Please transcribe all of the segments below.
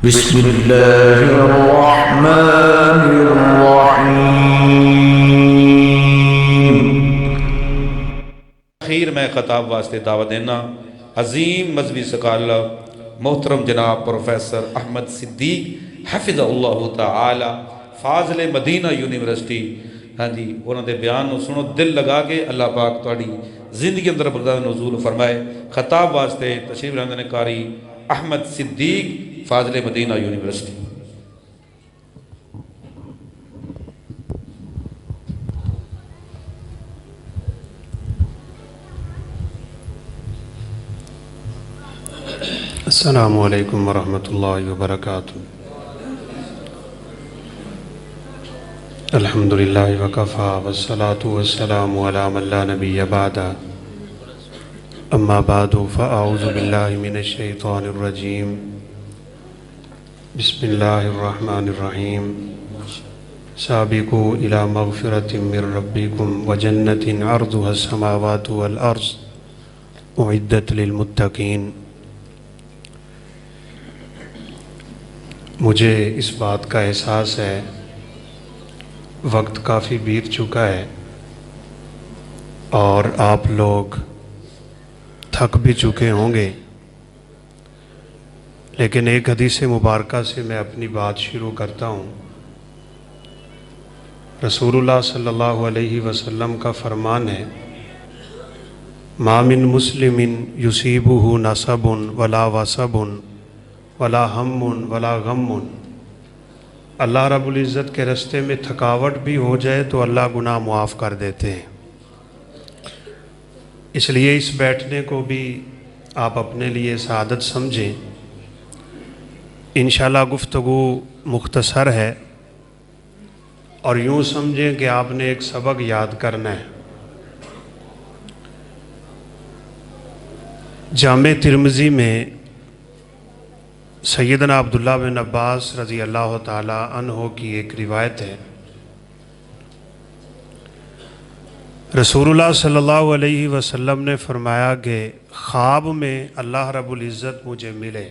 بسم اللہ الرحمن الرحیم۔ اخیر میں خطاب واسطے دعوت دینا عظیم مذہبی سکالر محترم جناب پروفیسر احمد صدیق حفظ اللہ تعالی فاضل مدینہ یونیورسٹی، ہاں جی، انہوں نے بیان نو سنو دل لگا کے اللہ پاک تھوڑی زندگی اندر برکات نزول فرمائے۔ خطاب واسطے تشریف لاندے قاری احمد صدیق فاضل مدینہ یونیورسٹی۔ السلام علیکم ورحمۃ اللہ وبرکاتہ۔ الحمد للہ وکفیٰ والصلاة والسلام علی من لا نبی بعد، اما بعد فاعوذ باللہ من الشیطان الرجیم، بسم اللہ الرحمن الرحیم۔ سابقوا الی مغفرۃ من ربکم وجنۃ عرضها السماوات والارض اعدت للمتقین۔ مجھے اس بات کا احساس ہے وقت کافی بیت چکا ہے اور آپ لوگ تھک بھی چکے ہوں گے، لیکن ایک حدیث مبارکہ سے میں اپنی بات شروع کرتا ہوں۔ رسول اللہ صلی اللہ علیہ وسلم کا فرمان ہے، ما من مسلم یصیبہ نصب ولا وصب ولا ہم ولا غم۔ اللہ رب العزت کے راستے میں تھکاوٹ بھی ہو جائے تو اللہ گناہ معاف کر دیتے ہیں۔ اس لیے اس بیٹھنے کو بھی آپ اپنے لیے سعادت سمجھیں۔ انشاءاللہ گفتگو مختصر ہے اور یوں سمجھیں کہ آپ نے ایک سبق یاد کرنا ہے۔ جامع ترمذی میں سیدنا عبداللہ بن عباس رضی اللہ تعالی عنہ کی ایک روایت ہے، رسول اللہ صلی اللہ علیہ وسلم نے فرمایا کہ خواب میں اللہ رب العزت مجھے ملے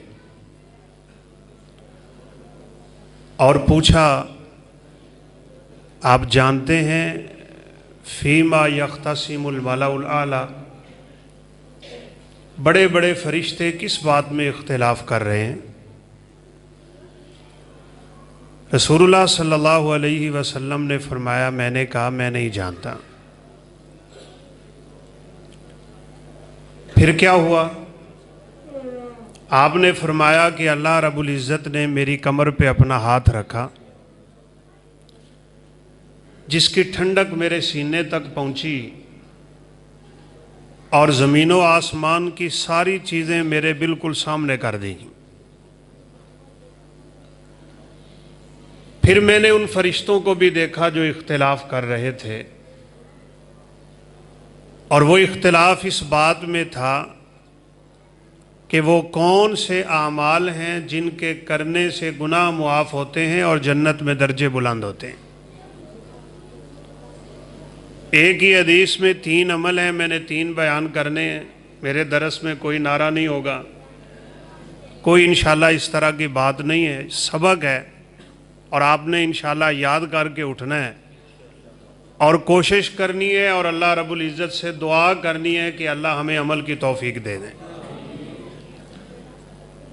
اور پوچھا، آپ جانتے ہیں فیما یختصم الملأ الاعلی، بڑے بڑے فرشتے کس بات میں اختلاف کر رہے ہیں؟ رسول اللہ صلی اللہ علیہ وسلم نے فرمایا، میں نے کہا میں نہیں جانتا۔ پھر کیا ہوا؟ آپ نے فرمایا کہ اللہ رب العزت نے میری کمر پہ اپنا ہاتھ رکھا، جس کی ٹھنڈک میرے سینے تک پہنچی اور زمین و آسمان کی ساری چیزیں میرے بالکل سامنے کر دی۔ پھر میں نے ان فرشتوں کو بھی دیکھا جو اختلاف کر رہے تھے، اور وہ اختلاف اس بات میں تھا کہ وہ کون سے اعمال ہیں جن کے کرنے سے گناہ معاف ہوتے ہیں اور جنت میں درجے بلند ہوتے ہیں۔ ایک ہی حدیث میں 3 عمل ہیں، میں نے 3 بیان کرنے ہیں۔ میرے درس میں کوئی نعرہ نہیں ہوگا، کوئی انشاءاللہ اس طرح کی بات نہیں ہے، سبق ہے اور آپ نے انشاءاللہ یاد کر کے اٹھنا ہے اور کوشش کرنی ہے اور اللہ رب العزت سے دعا کرنی ہے کہ اللہ ہمیں عمل کی توفیق دے دیں۔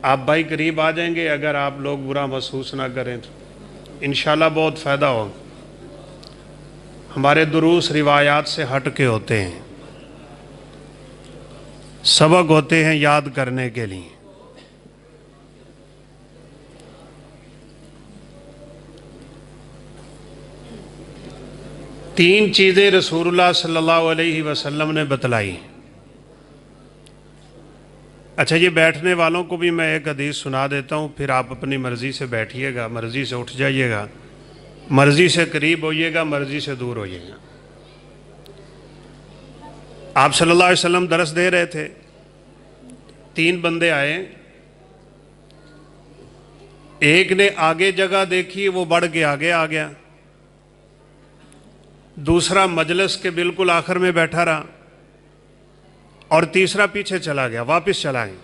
آپ بھائی قریب آ جائیں گے، اگر آپ لوگ برا محسوس نہ کریں تو انشاءاللہ بہت فائدہ ہوگا۔ ہمارے دروس روایات سے ہٹ کے ہوتے ہیں، سبق ہوتے ہیں یاد کرنے کے لیے۔ تین چیزیں رسول اللہ صلی اللہ علیہ وسلم نے بتلائی۔ اچھا، یہ بیٹھنے والوں کو بھی میں ایک حدیث سنا دیتا ہوں، پھر آپ اپنی مرضی سے بیٹھیے گا، مرضی سے اٹھ جائیے گا، مرضی سے قریب ہوئیے گا، مرضی سے دور ہوئیے گا۔ آپ صلی اللہ علیہ وسلم درس دے رہے تھے، 3 بندے آئے، ایک نے آگے جگہ دیکھی، وہ بڑھ کے آگے آ گیا، دوسرا مجلس کے بالکل آخر میں بیٹھا رہا اور تیسرا پیچھے چلا گیا، واپس چلا گیا۔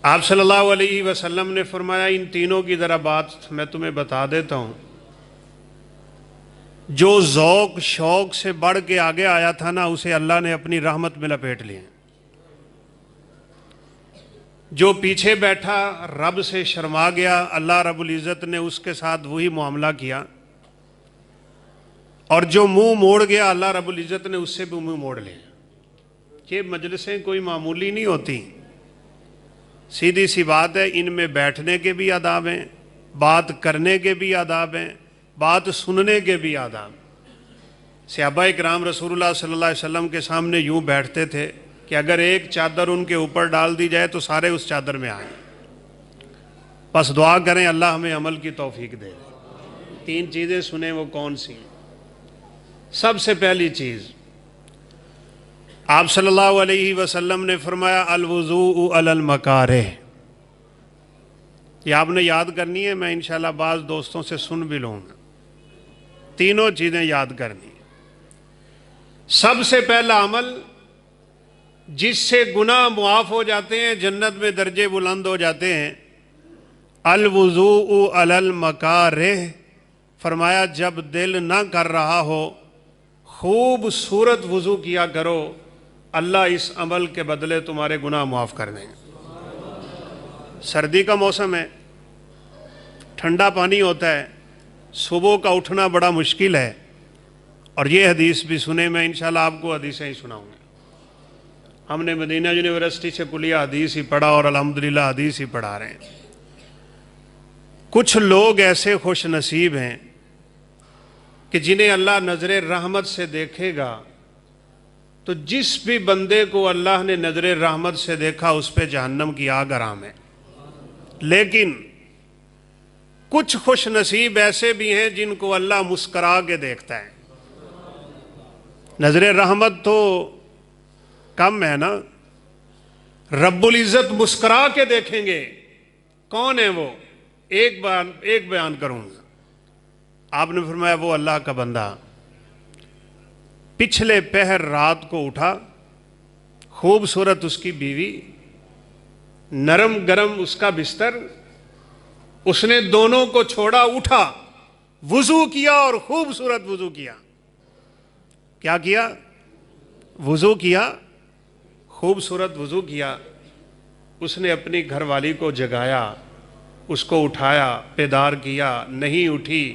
آپ صلی اللہ علیہ وسلم نے فرمایا ان تینوں کی ذرا بات میں تمہیں بتا دیتا ہوں. جو ذوق شوق سے بڑھ کے آگے آیا تھا نا اسے اللہ نے اپنی رحمت میں لپیٹ لیا. جو پیچھے بیٹھا رب سے شرما گیا اللہ رب العزت نے اس کے ساتھ وہی معاملہ کیا، اور جو منہ موڑ گیا اللہ رب العزت نے اس سے بھی منہ موڑ لیا. یہ مجلسیں کوئی معمولی نہیں ہوتی، سیدھی سی بات ہے. ان میں بیٹھنے کے بھی آداب ہیں، بات کرنے کے بھی آداب ہیں، بات سننے کے بھی آداب. صحابہ کرام رسول اللہ صلی اللہ علیہ وسلم کے سامنے یوں بیٹھتے تھے کہ اگر ایک چادر ان کے اوپر ڈال دی جائے تو سارے اس چادر میں آئیں. بس دعا کریں اللہ ہمیں عمل کی توفیق دے. 3 چیزیں سنیں، وہ کون سی ہیں؟ سب سے پہلی چیز آپ صلی اللہ علیہ وسلم نے فرمایا الوضوء علی المکارہ. یہ آپ نے یاد کرنی ہے، میں انشاءاللہ بعض دوستوں سے سن بھی لوں گا. تینوں چیزیں یاد کرنی. سب سے پہلا عمل جس سے گناہ معاف ہو جاتے ہیں، جنت میں درجے بلند ہو جاتے ہیں، الوضوء علی المکارہ. فرمایا جب دل نہ کر رہا ہو خوبصورت وضو کیا کرو، اللہ اس عمل کے بدلے تمہارے گناہ معاف کر دیں گے. سردی کا موسم ہے، ٹھنڈا پانی ہوتا ہے، صبح کا اٹھنا بڑا مشکل ہے، اور یہ حدیث بھی سنے. میں انشاءاللہ آپ کو حدیثیں ہی سناؤں گا. ہم نے مدینہ یونیورسٹی سے کلیہ حدیث ہی پڑھا اور الحمدللہ حدیث ہی پڑھا رہے ہیں. کچھ لوگ ایسے خوش نصیب ہیں کہ جنہیں اللہ نظر رحمت سے دیکھے گا تو جس بھی بندے کو اللہ نے نظر رحمت سے دیکھا اس پہ جہنم کی آگ حرام ہے. لیکن کچھ خوش نصیب ایسے بھی ہیں جن کو اللہ مسکرا کے دیکھتا ہے. نظر رحمت تو کم ہے نا، رب العزت مسکرا کے دیکھیں گے. کون ہے وہ؟ ایک بیان کروں گا. آپ نے فرمایا وہ اللہ کا بندہ پچھلے پہر رات کو اٹھا، خوبصورت اس کی بیوی، نرم گرم اس کا بستر، اس نے دونوں کو چھوڑا، اٹھا، وضو کیا اور خوبصورت وضو کیا. کیا کیا؟ وضو کیا، خوبصورت وضو کیا. اس نے اپنی گھر والی کو جگایا، اس کو اٹھایا، بیدار کیا، نہیں اٹھی.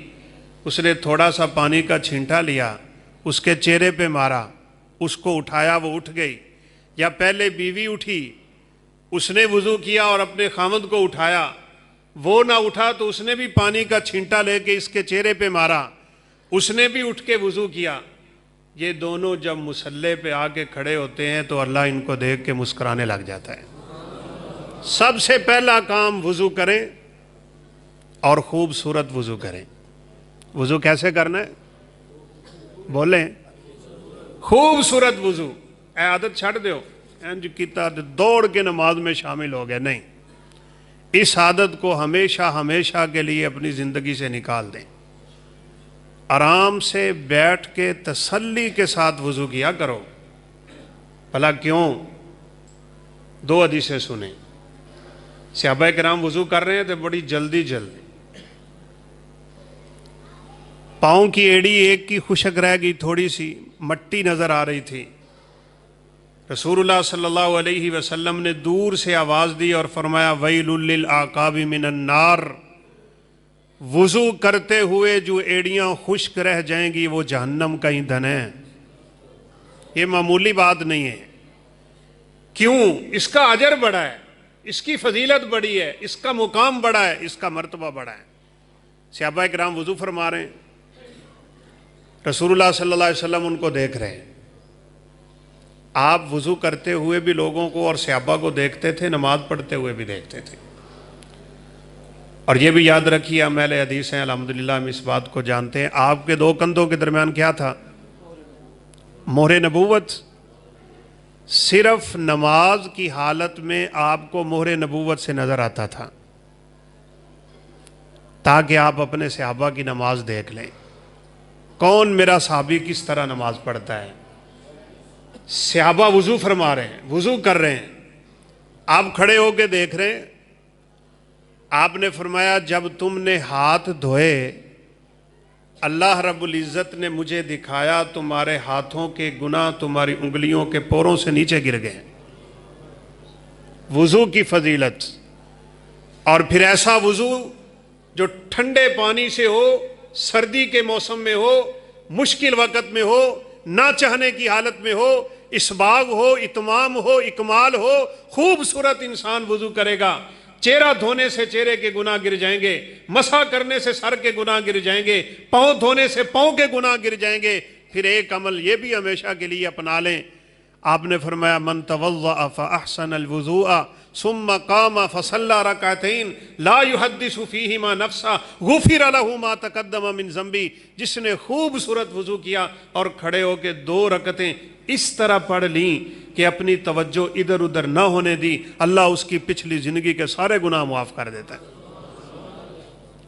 اس نے تھوڑا سا پانی کا چھینٹا لیا، اس کے چہرے پہ مارا، اس کو اٹھایا، وہ اٹھ گئی. یا پہلے بیوی اٹھی، اس نے وضو کیا اور اپنے خامد کو اٹھایا، وہ نہ اٹھا تو اس نے بھی پانی کا چھینٹا لے کے اس کے چہرے پہ مارا، اس نے بھی اٹھ کے وضو کیا. یہ دونوں جب مصلی پہ آ کے کھڑے ہوتے ہیں تو اللہ ان کو دیکھ کے مسکرانے لگ جاتا ہے. سب سے پہلا کام وضو کریں اور خوبصورت وضو کریں. وضو کیسے کرنا ہے؟ بولیں. خوبصورت وضو. اے عادت چھڑ دیو انج کیتا دوڑ کے نماز میں شامل ہو گئے، نہیں. اس عادت کو ہمیشہ ہمیشہ کے لیے اپنی زندگی سے نکال دیں. آرام سے بیٹھ کے تسلی کے ساتھ وضو کیا کرو. بھلا کیوں؟ 2 حدیثیں سنیں. صحابہ کرام وضو کر رہے ہیں تو بڑی جلدی پاؤں کی ایڑی ایک کی خشک رہ گئی، تھوڑی سی مٹی نظر آ رہی تھی. رسول اللہ صلی اللہ علیہ وسلم نے دور سے آواز دی اور فرمایا ویل للعقاب من النار. وضو کرتے ہوئے جو ایڑیاں خشک رہ جائیں گی وہ جہنم کا ایندھن ہے. یہ معمولی بات نہیں ہے. کیوں؟ اس کا اجر بڑا ہے، اس کی فضیلت بڑی ہے، اس کا مقام بڑا ہے، اس کا مرتبہ بڑا ہے. صحابہ کرام وضو فرما رہے ہیں، رسول اللہ صلی اللہ علیہ وسلم ان کو دیکھ رہے ہیں. آپ وضو کرتے ہوئے بھی لوگوں کو اور صحابہ کو دیکھتے تھے، نماز پڑھتے ہوئے بھی دیکھتے تھے. اور یہ بھی یاد رکھیے، ہم اہل حدیث ہیں الحمدللہ، ہم اس بات کو جانتے ہیں. آپ کے 2 کندھوں کے درمیان کیا تھا؟ مہر نبوت. صرف نماز کی حالت میں آپ کو مہر نبوت سے نظر آتا تھا تاکہ آپ اپنے صحابہ کی نماز دیکھ لیں. کون میرا صحابی کس طرح نماز پڑھتا ہے؟ صحابہ وضو فرما رہے ہیں، وضو کر رہے ہیں، آپ کھڑے ہو کے دیکھ رہے ہیں, آپ نے فرمایا جب تم نے ہاتھ دھوئے اللہ رب العزت نے مجھے دکھایا تمہارے ہاتھوں کے گناہ تمہاری انگلیوں کے پوروں سے نیچے گر گئے. وضو کی فضیلت. اور پھر ایسا وضو جو ٹھنڈے پانی سے ہو, سردی کے موسم میں ہو, مشکل وقت میں ہو, نہ چاہنے کی حالت میں ہو, اسباغ ہو, اتمام ہو, اکمال ہو, خوبصورت انسان وضو کرے گا. چہرہ دھونے سے چہرے کے گناہ گر جائیں گے, مسح کرنے سے سر کے گناہ گر جائیں گے, پاؤں دھونے سے پاؤں کے گناہ گر جائیں گے. پھر ایک عمل یہ بھی ہمیشہ کے لیے اپنا لیں. آپ نے فرمایا من توضأ فأحسن الوضوء ثم قام فصلى ركعتين لا يحدث فيهما نفسا غفر له ما تقدم من ذنبه. جس نے خوبصورت وضو کیا اور کھڑے ہو کے 2 رکعتیں اس طرح پڑھ لیں کہ اپنی توجہ ادھر ادھر نہ ہونے دی, اللہ اس کی پچھلی زندگی کے سارے گناہ معاف کر دیتا ہے.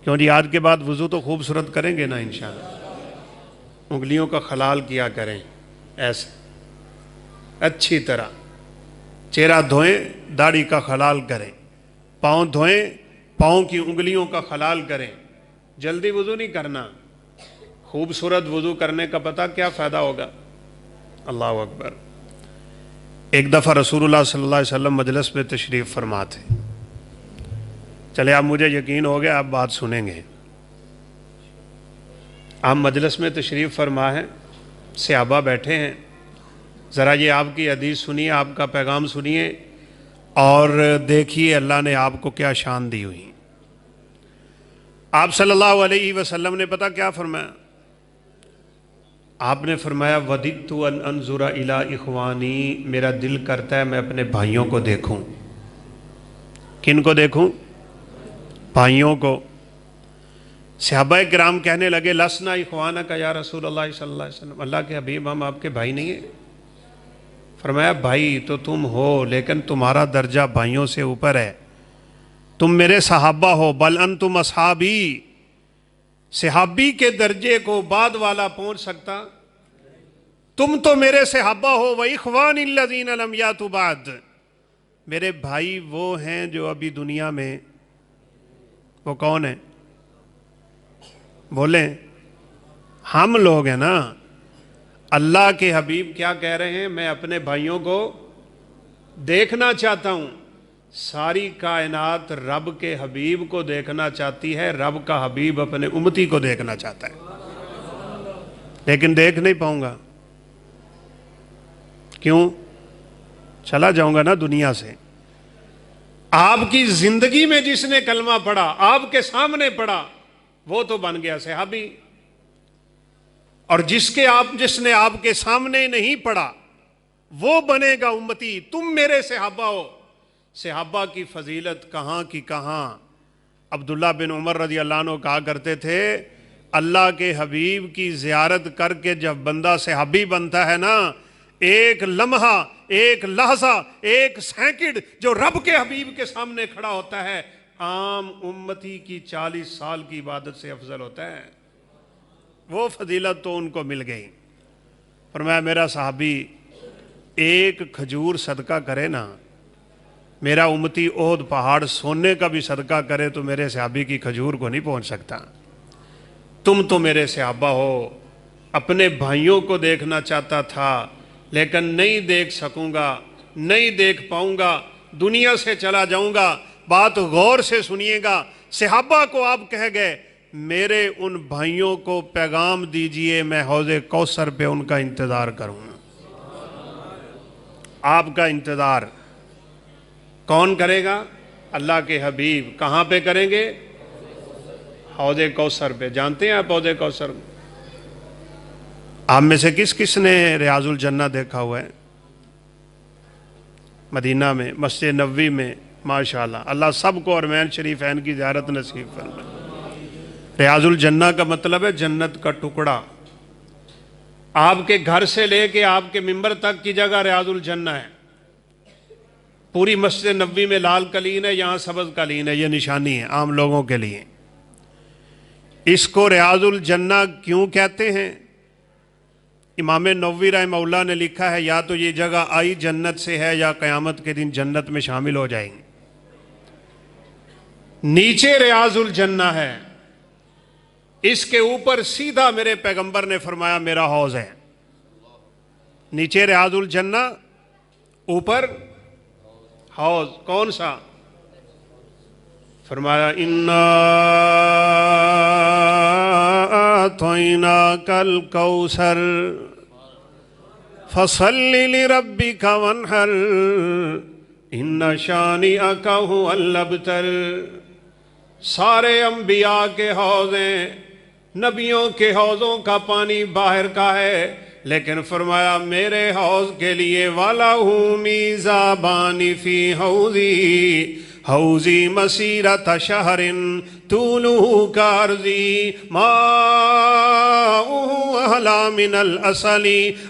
کیوں جی آج کے بعد وضو تو خوبصورت کریں گے نا انشاءاللہ. انگلیوں کا خلال کیا کریں ایسے اچھی طرح, چہرہ دھوئیں, داڑھی کا خلال کریں, پاؤں دھوئیں, پاؤں کی انگلیوں کا خلال کریں. جلدی وضو نہیں کرنا. خوبصورت وضو کرنے کا پتہ کیا فائدہ ہوگا. اللہ اکبر. ایک دفعہ رسول اللہ صلی اللہ علیہ وسلم مجلس میں تشریف فرما تھے. چلے اب مجھے یقین ہو گیا, آپ بات سنیں گے. آپ مجلس میں تشریف فرما ہیں, صحابہ بیٹھے ہیں, ذرا یہ آپ کی حدیث سنیے, آپ کا پیغام سنیے اور دیکھیے اللہ نے آپ کو کیا شان دی ہوئی. آپ صلی اللہ علیہ وسلم نے پتہ کیا فرمایا. آپ نے فرمایا وددت ان انظر الی اخوانی, میرا دل کرتا ہے میں اپنے بھائیوں کو دیکھوں. کن کو دیکھوں؟ بھائیوں کو. صحابہ کرام کہنے لگے لسنا اخوانک یا رسول اللہ صلی اللہ علیہ وسلم, اللہ کے حبیب ہم آپ کے بھائی نہیں ہیں. فرمایا بھائی تو تم ہو لیکن تمہارا درجہ بھائیوں سے اوپر ہے. تم میرے صحابہ ہو, بل انتم اصحابی. صحابی کے درجے کو بعد والا پہنچ سکتا؟ تم تو میرے صحابہ ہو. وَإِخْوَانِ الَّذِينَ لَمْ يَأْتُوا بَعْدَ. میرے بھائی وہ ہیں جو ابھی دنیا میں. وہ کون ہیں؟ بولیں. ہم لوگ ہیں نا. اللہ کے حبیب کیا کہہ رہے ہیں, میں اپنے بھائیوں کو دیکھنا چاہتا ہوں. ساری کائنات رب کے حبیب کو دیکھنا چاہتی ہے, رب کا حبیب اپنے امتی کو دیکھنا چاہتا ہے, لیکن دیکھ نہیں پاؤں گا. کیوں؟ چلا جاؤں گا نا دنیا سے. آپ کی زندگی میں جس نے کلمہ پڑھا, آپ کے سامنے پڑھا, وہ تو بن گیا صحابی. اور جس نے آپ کے سامنے نہیں پڑھا وہ بنے گا امتی. تم میرے صحابہ ہو. صحابہ کی فضیلت کہاں کی کہاں. عبداللہ بن عمر رضی اللہ عنہ کہا کرتے تھے اللہ کے حبیب کی زیارت کر کے جب بندہ صحابی بنتا ہے نا, ایک لمحہ, ایک لحظہ, ایک سیکنڈ جو رب کے حبیب کے سامنے کھڑا ہوتا ہے عام امتی کی 40 سال کی عبادت سے افضل ہوتا ہے. وہ فضیلت تو ان کو مل گئی. فرمایا میرا صحابی ایک کھجور صدقہ کرے نا, میرا امتی احد پہاڑ سونے کا بھی صدقہ کرے تو میرے صحابی کی کھجور کو نہیں پہنچ سکتا. تم تو میرے صحابہ ہو. اپنے بھائیوں کو دیکھنا چاہتا تھا لیکن نہیں دیکھ سکوں گا, نہیں دیکھ پاؤں گا, دنیا سے چلا جاؤں گا. بات غور سے سنیے گا. صحابہ کو آپ کہہ گئے میرے ان بھائیوں کو پیغام دیجئے میں حوض کوثر پہ ان کا انتظار کروں. آپ کا انتظار کون کرے گا؟ اللہ کے حبیب. کہاں پہ کریں گے؟ حوض کوثر پہ. جانتے ہیں آپ حوض کوثر؟ آپ میں سے کس کس نے ریاض الجنہ دیکھا ہوا ہے؟ مدینہ میں مسجد نبوی میں ماشاءاللہ. اللہ سب کو حرمین شریفین کی زیارت نصیب فرمائے. ریاض الجنہ کا مطلب ہے جنت کا ٹکڑا. آپ کے گھر سے لے کے آپ کے ممبر تک کی جگہ ریاض الجنہ ہے. پوری مسجد نبوی میں لال قالین ہے, یہاں سبز قالین ہے. یہ نشانی ہے عام لوگوں کے لیے. اس کو ریاض الجنہ کیوں کہتے ہیں؟ امام نووی رحمہ اللہ نے لکھا ہے یا تو یہ جگہ آئی جنت سے ہے یا قیامت کے دن جنت میں شامل ہو جائیں گے۔ نیچے ریاض الجنہ ہے، اس کے اوپر سیدھا میرے پیغمبر نے فرمایا میرا حوض ہے۔ نیچے ریاض الجنہ، اوپر حوض، کون سا؟ فرمایا اِنَّا أَعْطَيْنَاكَ الْكَوْثَرَ فَصَلِّ لِرَبِّكَ وَانْحَرْ إِنَّ شَانِئَكَ هُوَ الْأَبْتَرُ۔ سارے انبیاء کے حوض ہیں، نبیوں کے حوضوں کا پانی باہر کا ہے، لیکن فرمایا میرے حوض کے لیے وَلَهُ مِيزَابَانِ فِي حَوْضِي حوضی مسیرت شہر طولہ کارضی ماؤہ احلا من العسل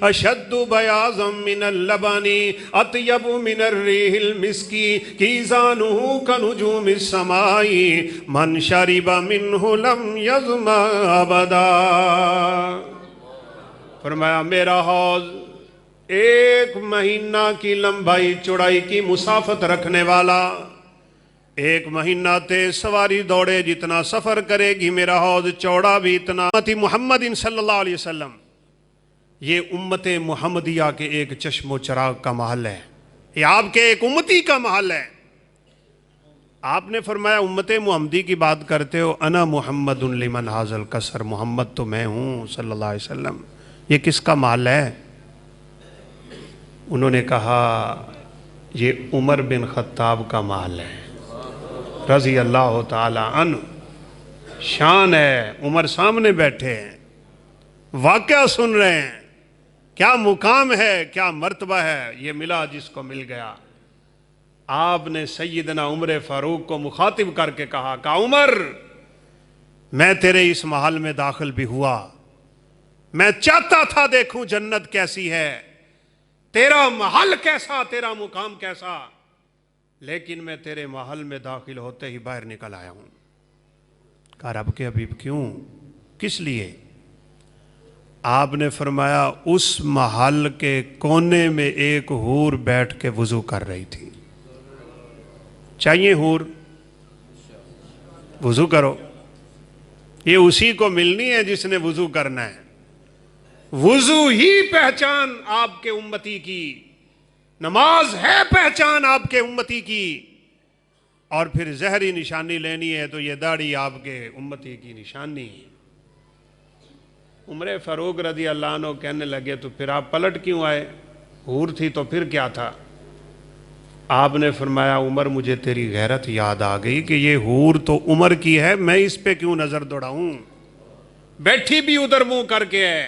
اشد بیاضا من اللبن اطیب من الریح المسکی کیزانہ کنجوم السماء من شرب منہ لم یظمأ ابدا۔ فرمایا میرا حوض 1 مہینہ کی لمبائی چوڑائی کی مسافت رکھنے والا، 1 مہینہ تیز سواری دوڑے جتنا سفر کرے گی میرا حوض چوڑا بھی اتنا۔ امت محمد صلی اللہ علیہ وسلم، یہ امت محمدیہ کے ایک چشم و چراغ کا محل ہے، یہ آپ کے ایک امتی کا محل ہے۔ آپ نے فرمایا امت محمدی کی بات کرتے ہو، انا محمد لمن ھذا القصر، محمد تو میں ہوں صلی اللہ علیہ وسلم، یہ کس کا محل ہے؟ انہوں نے کہا یہ عمر بن خطاب کا محل ہے رضی اللہ تعالی عنہ۔ شان ہے، عمر سامنے بیٹھے ہیں، واقعہ سن رہے ہیں، کیا مقام ہے، کیا مرتبہ ہے، یہ ملا جس کو مل گیا۔ آپ نے سیدنا عمر فاروق کو مخاطب کر کے کہا کہ عمر، میں تیرے اس محل میں داخل بھی ہوا، میں چاہتا تھا دیکھوں جنت کیسی ہے، تیرا محل کیسا، تیرا مقام کیسا، لیکن میں تیرے محل میں داخل ہوتے ہی باہر نکل آیا ہوں۔ کہا رب کے حبیب کیوں، کس لیے؟ آپ نے فرمایا اس محل کے کونے میں ایک حور بیٹھ کے وضو کر رہی تھی۔ چاہیے حور؟ وضو کرو، یہ اسی کو ملنی ہے جس نے وضو کرنا ہے۔ وضو ہی پہچان آپ کے امتی کی، نماز ہے پہچان آپ کے امتی کی، اور پھر ظاہری نشانی لینی ہے تو یہ داڑھی آپ کے امتی کی نشانی ہے۔ عمر فاروق رضی اللہ عنہ کہنے لگے تو پھر آپ پلٹ کیوں آئے؟ حور تھی تو پھر کیا تھا؟ آپ نے فرمایا عمر مجھے تیری غیرت یاد آ گئی کہ یہ حور تو عمر کی ہے، میں اس پہ کیوں نظر دوڑاؤں؟ بیٹھی بھی ادھر منہ کر کے ہے،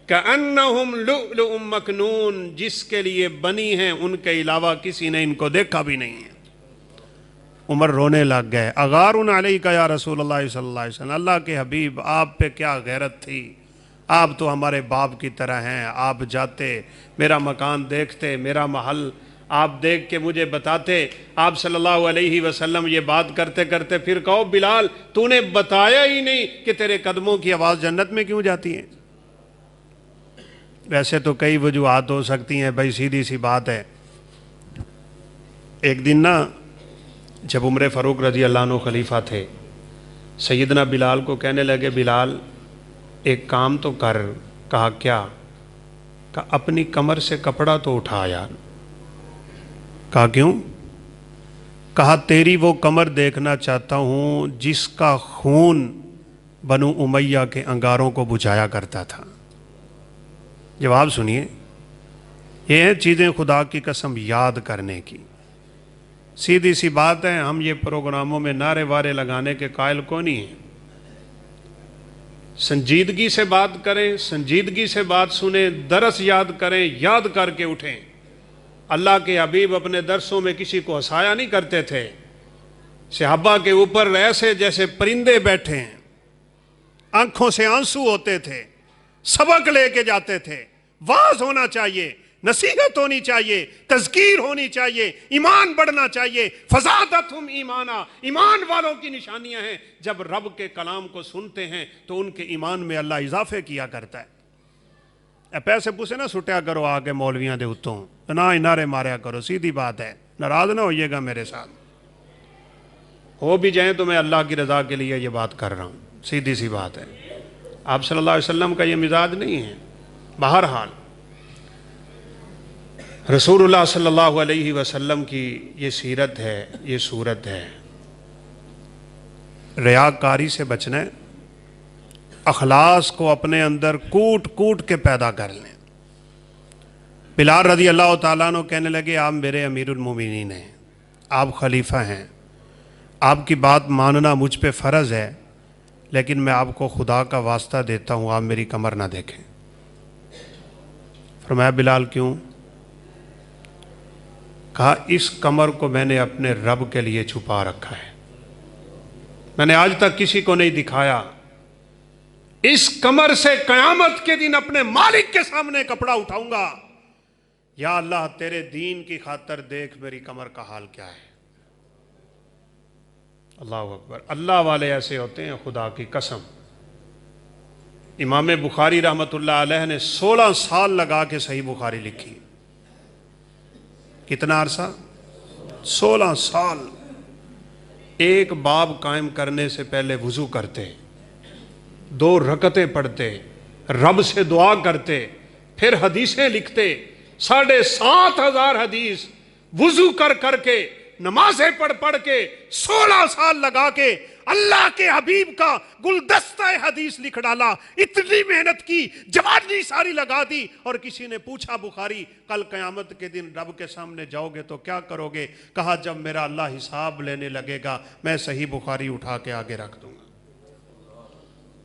کأنہم لؤلؤ مکنون، جس کے لیے بنی ہیں ان کے علاوہ کسی نے ان کو دیکھا بھی نہیں ہے۔ عمر رونے لگ گئے، اغار علیک یا رسول اللہ صلی اللہ علیہ وسلم، اللہ کے حبیب آپ پہ کیا غیرت تھی، آپ تو ہمارے باپ کی طرح ہیں، آپ جاتے میرا مکان دیکھتے، میرا محل آپ دیکھ کے مجھے بتاتے، آپ صلی اللہ علیہ وسلم یہ بات کرتے کرتے پھر کہو بلال تو نے بتایا ہی نہیں کہ تیرے قدموں کی آواز جنت میں کیوں جاتی ہے۔ ویسے تو کئی وجوہات ہو سکتی ہیں بھائی، سیدھی سی بات ہے۔ ایک دن نا جب عمر فاروق رضی اللہ عنہ خلیفہ تھے، سیدنا بلال کو کہنے لگے بلال ایک کام تو کر۔ کہا کیا؟ کہا اپنی کمر سے کپڑا تو اٹھا یار۔ کہا کیوں؟ کہا تیری وہ کمر دیکھنا چاہتا ہوں جس کا خون بنو امیہ کے انگاروں کو بجھایا کرتا تھا۔ جواب سنیے، یہ ہیں چیزیں خدا کی قسم یاد کرنے کی۔ سیدھی سی بات ہے، ہم یہ پروگراموں میں نعرے وارے لگانے کے قائل کو نہیں ہیں۔ سنجیدگی سے بات کریں، سنجیدگی سے بات سنیں، درس یاد کریں، یاد کر کے اٹھیں۔ اللہ کے حبیب اپنے درسوں میں کسی کو ہنسایا نہیں کرتے تھے، صحابہ کے اوپر ایسے جیسے پرندے بیٹھے ہیں، آنکھوں سے آنسو ہوتے تھے، سبق لے کے جاتے تھے۔ واعظ ہونا چاہیے، نصیحت ہونی چاہیے، تذکیر ہونی چاہیے، ایمان بڑھنا چاہیے۔ فزادتہم ایمانا، ایمان والوں کی نشانیاں ہیں جب رب کے کلام کو سنتے ہیں تو ان کے ایمان میں اللہ اضافے کیا کرتا ہے۔ پیسے پوسے نہ سٹیا کرو آ کے مولویاں دے اتوں، نہ انارے ماریا کرو، سیدھی بات ہے، ناراض نہ ہوئیے گا میرے ساتھ، ہو بھی جائیں تو میں اللہ کی رضا کے لیے یہ بات کر رہا ہوں، سیدھی سی بات ہے۔ آپ صلی اللہ علیہ وسلم کا یہ مزاج نہیں ہے۔ بہرحال رسول اللہ صلی اللہ علیہ وسلم کی یہ سیرت ہے، یہ صورت ہے۔ ریاکاری سے بچنا ہے، اخلاص کو اپنے اندر کوٹ کوٹ کے پیدا کر لیں۔ بلال رضی اللہ تعالیٰ عنہ کہنے لگے آپ میرے امیر المومنین ہیں، آپ خلیفہ ہیں، آپ کی بات ماننا مجھ پہ فرض ہے، لیکن میں آپ کو خدا کا واسطہ دیتا ہوں آپ میری کمر نہ دیکھیں۔ فرمایا بلال کیوں؟ کہا اس کمر کو میں نے اپنے رب کے لیے چھپا رکھا ہے، میں نے آج تک کسی کو نہیں دکھایا، اس کمر سے قیامت کے دن اپنے مالک کے سامنے کپڑا اٹھاؤں گا، یا اللہ تیرے دین کی خاطر دیکھ میری کمر کا حال کیا ہے۔ اللہ اکبر۔ اللہ والے ایسے ہوتے ہیں، خدا کی قسم۔ امام بخاری رحمۃ اللہ علیہ نے 16 سال لگا کے صحیح بخاری لکھی۔ کتنا عرصہ؟ 16 سال۔ ایک باب قائم کرنے سے پہلے وضو کرتے، 2 رکعتیں پڑھتے، رب سے دعا کرتے، پھر حدیثیں لکھتے، 7,500 حدیث وضو کر کر کے، نمازیں پڑھ کے 16 سال لگا کے اللہ کے حبیب کا گلدستہ حدیث لکھ ڈالا۔ اتنی محنت کی، جوانی ساری لگا دی، اور کسی نے پوچھا بخاری کل قیامت کے دن رب کے سامنے جاؤ گے تو کیا کرو گے؟ کہا جب میرا اللہ حساب لینے لگے گا میں صحیح بخاری اٹھا کے آگے رکھ دوں گا۔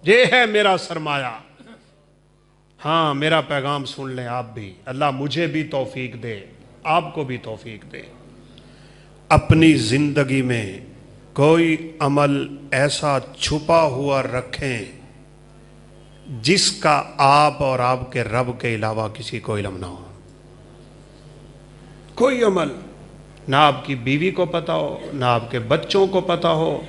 یہ ہے میرا سرمایہ۔ ہاں میرا پیغام سن لیں آپ بھی، اللہ مجھے بھی توفیق دے، آپ کو بھی توفیق دے۔ اپنی زندگی میں کوئی عمل ایسا چھپا ہوا رکھیں جس کا آپ اور آپ کے رب کے علاوہ کسی کو علم نہ ہو۔ کوئی عمل نہ آپ کی بیوی کو پتا ہو، نہ آپ کے بچوں کو پتا ہو،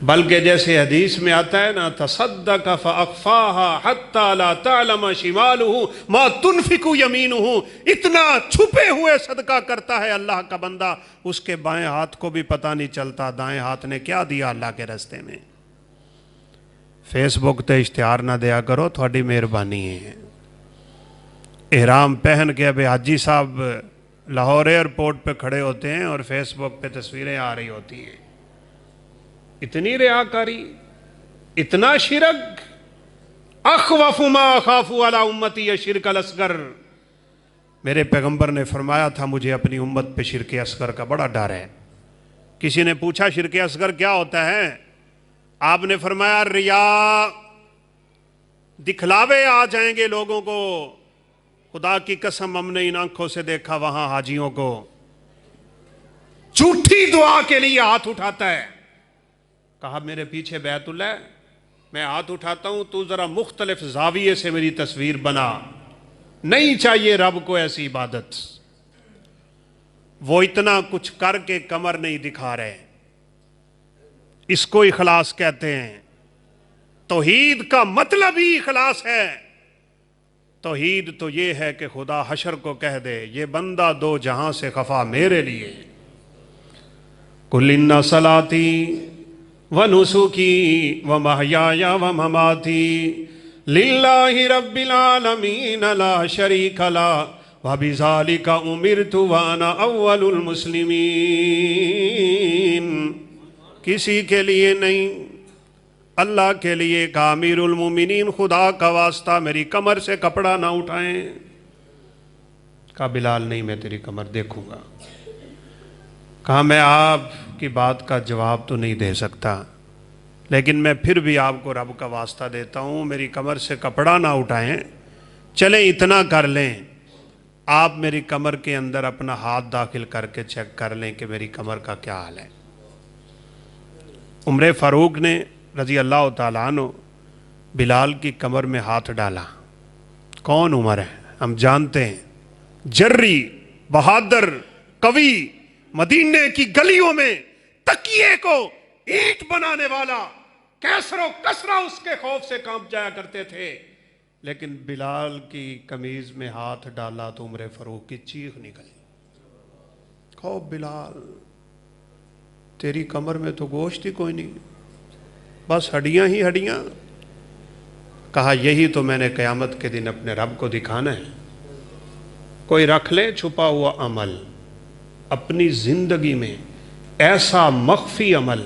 بلکہ جیسے حدیث میں آتا ہے نا، تصدق فاخفاها حتى لا تعلم شماله ما تنفق يمينه، اتنا چھپے ہوئے صدقہ کرتا ہے اللہ کا بندہ، اس کے بائیں ہاتھ کو بھی پتہ نہیں چلتا دائیں ہاتھ نے کیا دیا اللہ کے راستے میں۔ فیس بک تے اشتہار نہ دیا کرو، تھوڑی مہربانی ہے۔ احرام پہن کے ابھی حاجی صاحب لاہور ایئرپورٹ پہ کھڑے ہوتے ہیں اور فیس بک پہ تصویریں آ رہی ہوتی ہیں۔ اتنی ریاکاری، اتنا شرک۔ اخوف ما اخاف علی امتی الشرک الاصغر، میرے پیغمبر نے فرمایا تھا مجھے اپنی امت پہ شرک اصغر کا بڑا ڈر ہے۔ کسی نے پوچھا شرک اصغر کیا ہوتا ہے؟ آپ نے فرمایا ریا، دکھلاوے آ جائیں گے لوگوں کو۔ خدا کی قسم ہم نے ان آنکھوں سے دیکھا وہاں حاجیوں کو جھوٹی دعا کے لیے ہاتھ اٹھاتا ہے۔ کہا میرے پیچھے بیت اللہ ہے، میں ہاتھ اٹھاتا ہوں، تو ذرا مختلف زاویے سے میری تصویر بنا۔ نہیں چاہیے رب کو ایسی عبادت۔ وہ اتنا کچھ کر کے کمر نہیں دکھا رہے، اس کو اخلاص کہتے ہیں۔ توحید کا مطلب ہی اخلاص ہے۔ توحید تو یہ ہے کہ خدا حشر کو کہہ دے یہ بندہ 2 جہاں سے خفا میرے لیے۔ قُلْ إِنَّ صَلَاتِي وَنُسُكِي وَمَحْيَايَ وَمَمَاتِي لِلَّهِ رَبِّ الْعَالَمِينَ لَا شَرِيكَ لَهُ وَبِذَلِكَ أُمِرْتُ وَأَنَا أَوَّلُ الْمُسْلِمِينَ۔ کسی کے لیے نہیں، اللہ کے لیے کہا امیر المومنین خدا کا واسطہ میری کمر سے کپڑا نہ اٹھائیں۔ کہا بلال نہیں میں تیری کمر دیکھوں گا۔ کہا میں آپ کی بات کا جواب تو نہیں دے سکتا، لیکن میں پھر بھی آپ کو رب کا واسطہ دیتا ہوں، میری کمر سے کپڑا نہ اٹھائیں۔ چلیں اتنا کر لیں، آپ میری کمر کے اندر اپنا ہاتھ داخل کر کے چیک کر لیں کہ میری کمر کا کیا حال ہے۔ عمر فاروق نے رضی اللہ تعالیٰ عنہ بلال کی کمر میں ہاتھ ڈالا۔ کون عمر ہے؟ ہم جانتے ہیں، جری، بہادر، قوی، مدینے کی گلیوں میں تکیے کو اینٹ بنانے والا، کیسر و کسرا اس کے خوف سے کانپ جایا کرتے تھے۔ لیکن بلال کی قمیض میں ہاتھ ڈالا تو عمر فاروق کی چیخ نکلی، کہو بلال تیری کمر میں تو گوشت ہی کوئی نہیں، بس ہڈیاں ہی ہڈیاں۔ کہا یہی تو میں نے قیامت کے دن اپنے رب کو دکھانا ہے۔ کوئی رکھ لے چھپا ہوا عمل اپنی زندگی میں، ایسا مخفی عمل،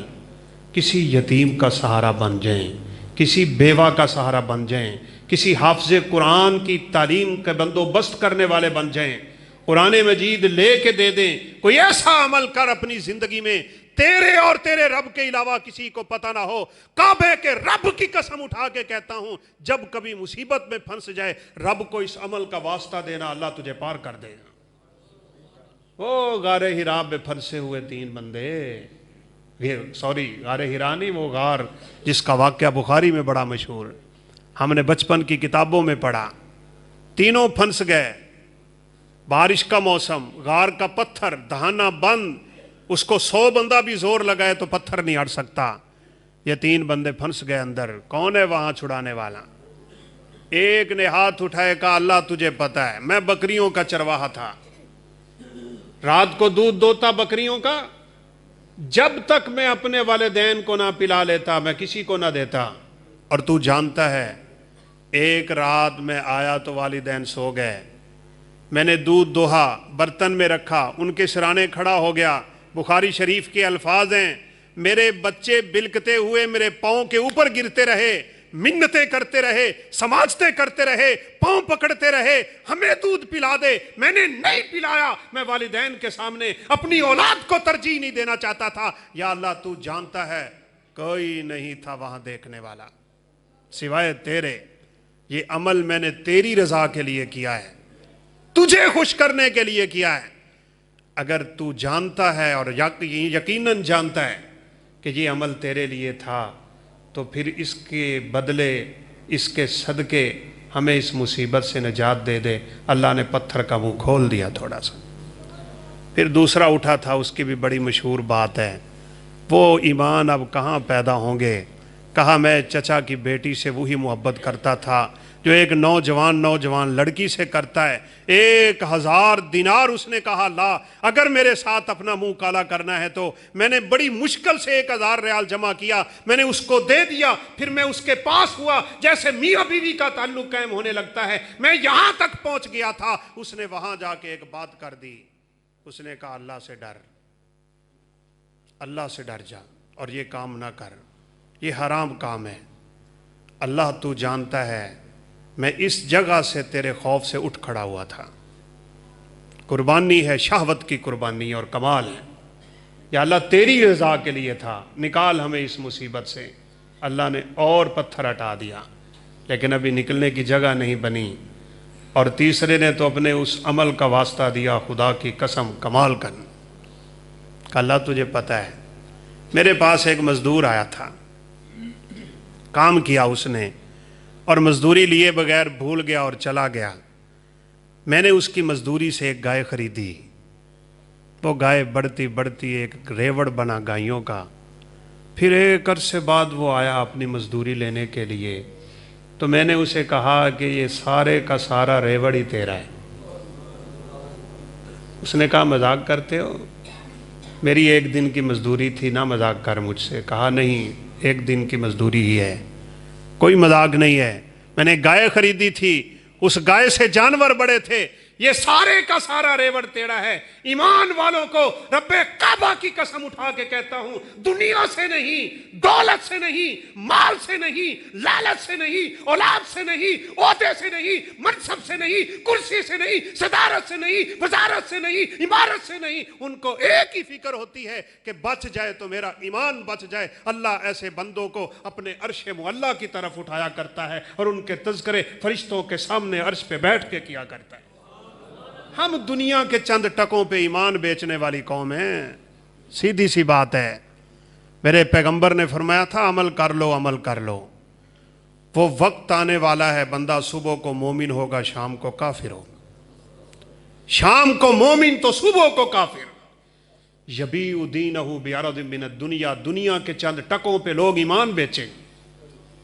کسی یتیم کا سہارا بن جائیں، کسی بیوہ کا سہارا بن جائیں، کسی حافظ قرآن کی تعلیم کا بندوبست کرنے والے بن جائیں، قرآن مجید لے کے دے دیں، کوئی ایسا عمل کر اپنی زندگی میں تیرے اور تیرے رب کے علاوہ کسی کو پتہ نہ ہو۔ کعبے کے رب کی قسم اٹھا کے کہتا ہوں، جب کبھی مصیبت میں پھنس جائے رب کو اس عمل کا واسطہ دینا، اللہ تجھے پار کر دے گا۔ وہ غار ہرا میں پھنسے ہوئے 3 بندے، غار ہرا نہیں، وہ غار جس کا واقعہ بخاری میں بڑا مشہور، ہم نے بچپن کی کتابوں میں پڑھا۔ تینوں پھنس گئے، بارش کا موسم، غار کا پتھر دہانہ بند، اس کو 100 بندہ بھی زور لگائے تو پتھر نہیں ہٹ سکتا۔ یہ 3 بندے پھنس گئے اندر، کون ہے وہاں چھڑانے والا؟ ایک نے ہاتھ اٹھائے، کہا اللہ تجھے پتہ ہے میں بکریوں کا چرواہا تھا، رات کو دودھ دوتا بکریوں کا، جب تک میں اپنے والدین کو نہ پلا لیتا میں کسی کو نہ دیتا، اور تو جانتا ہے ایک رات میں آیا تو والدین سو گئے، میں نے دودھ دوہا برتن میں رکھا، ان کے سرانے کھڑا ہو گیا، بخاری شریف کے الفاظ ہیں، میرے بچے بلکتے ہوئے میرے پاؤں کے اوپر گرتے رہے، منتیں کرتے رہے، سماجتیں کرتے رہے، پاؤں پکڑتے رہے، ہمیں دودھ پلا دے، میں نے نہیں پلایا، میں والدین کے سامنے اپنی اولاد کو ترجیح نہیں دینا چاہتا تھا۔ یا اللہ تو جانتا ہے کوئی نہیں تھا وہاں دیکھنے والا سوائے تیرے، یہ عمل میں نے تیری رضا کے لیے کیا ہے، تجھے خوش کرنے کے لیے کیا ہے۔ اگر تو جانتا ہے اور یقیناً جانتا ہے کہ یہ عمل تیرے لیے تھا، تو پھر اس کے بدلے، اس کے صدقے ہمیں اس مصیبت سے نجات دے دے۔ اللہ نے پتھر کا منہ کھول دیا تھوڑا سا۔ پھر دوسرا اٹھا تھا، اس کی بھی بڑی مشہور بات ہے، وہ ایمان اب کہاں پیدا ہوں گے۔ کہا میں چچا کی بیٹی سے وہی محبت کرتا تھا جو ایک نوجوان لڑکی سے کرتا ہے۔ 1000 دینار اس نے کہا لا، اگر میرے ساتھ اپنا منہ کالا کرنا ہے تو میں نے بڑی مشکل سے 1000 ریال جمع کیا، میں نے اس کو دے دیا، پھر میں اس کے پاس ہوا، جیسے میاں بیوی کا تعلق قائم ہونے لگتا ہے، میں یہاں تک پہنچ گیا تھا۔ اس نے وہاں جا کے ایک بات کر دی، اس نے کہا اللہ سے ڈر، اللہ سے ڈر جا اور یہ کام نہ کر، یہ حرام کام ہے۔ اللہ تو جانتا ہے میں اس جگہ سے تیرے خوف سے اٹھ کھڑا ہوا تھا۔ قربانی ہے، شہوت کی قربانی اور کمال ہے۔ یا اللہ تیری رضا کے لیے تھا، نکال ہمیں اس مصیبت سے۔ اللہ نے اور پتھر ہٹا دیا، لیکن ابھی نکلنے کی جگہ نہیں بنی، اور تیسرے نے تو اپنے اس عمل کا واسطہ دیا، خدا کی قسم کمال کر۔ کہ اللہ تجھے پتہ ہے میرے پاس ایک مزدور آیا تھا، کام کیا اس نے اور مزدوری لیے بغیر بھول گیا اور چلا گیا۔ میں نے اس کی مزدوری سے ایک گائے خریدی، وہ گائے بڑھتی بڑھتی ایک ریوڑ بنا گائیوں کا۔ پھر ایک عرصے بعد وہ آیا اپنی مزدوری لینے کے لیے، تو میں نے اسے کہا کہ یہ سارے کا سارا ریوڑ ہی تیرا ہے۔ اس نے کہا مذاق کرتے ہو، میری 1 دن کی مزدوری تھی، نہ مذاق کر مجھ سے۔ کہا نہیں، 1 دن کی مزدوری ہی ہے، کوئی مذاق نہیں ہے، میں نے گائے خریدی تھی، اس گائے سے جانور بڑے تھے، یہ سارے کا سارا ریوڑ تیرا ہے۔ ایمان والوں کو رب کعبہ کی قسم اٹھا کے کہتا ہوں، دنیا سے نہیں، دولت سے نہیں، مال سے نہیں، لالچ سے نہیں، اولاد سے نہیں، عہدے سے نہیں، منصب سے نہیں، کرسی سے نہیں، صدارت سے نہیں، وزارت سے نہیں، عمارت سے نہیں، ان کو ایک ہی فکر ہوتی ہے کہ بچ جائے تو میرا ایمان بچ جائے۔ اللہ ایسے بندوں کو اپنے عرش معلیٰ کی طرف اٹھایا کرتا ہے اور ان کے تذکرے فرشتوں کے سامنے عرش پہ بیٹھ کے کیا کرتا ہے۔ ہم دنیا کے چند ٹکوں پہ ایمان بیچنے والی قوم ہیں، سیدھی سی بات ہے۔ میرے پیغمبر نے فرمایا تھا عمل کر لو، عمل کر لو، وہ وقت آنے والا ہے بندہ صبح کو مومن ہوگا، شام کو کافر ہوگا، شام کو مومن تو صبح کو کافر۔ یبیع دینہ بعرض من الدنیا، دنیا کے چند ٹکوں پہ لوگ ایمان بیچیں۔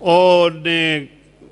ਉਹਨੇ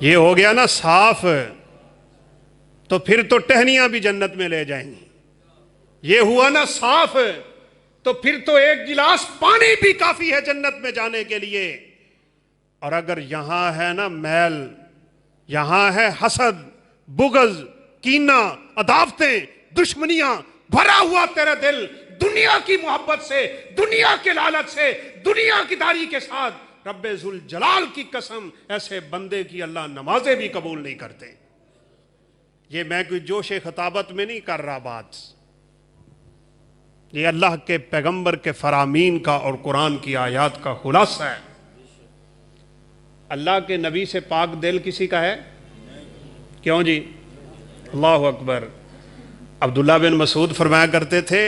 یہ ہو گیا نا صاف، تو پھر تو ٹہنیاں بھی جنت میں لے جائیں گی. یہ ہوا نا صاف، تو پھر تو ایک گلاس پانی بھی کافی ہے جنت میں جانے کے لیے. اور اگر یہاں ہے نا میل، یہاں ہے حسد، بغض، کینہ، عداوتیں، دشمنیاں، بھرا ہوا تیرا دل دنیا کی محبت سے، دنیا کے لالچ سے، دنیا کی داری کے ساتھ، رب ذوالجلال کی قسم ایسے بندے کی اللہ نمازیں بھی قبول نہیں کرتے. یہ میں کوئی جوش خطابت میں نہیں کر رہا بات، یہ اللہ کے پیغمبر کے فرامین کا اور قرآن کی آیات کا خلاصہ ہے. اللہ کے نبی سے پاک دل کسی کا ہے؟ کیوں جی؟ اللہ اکبر. عبداللہ بن مسعود فرمایا کرتے تھے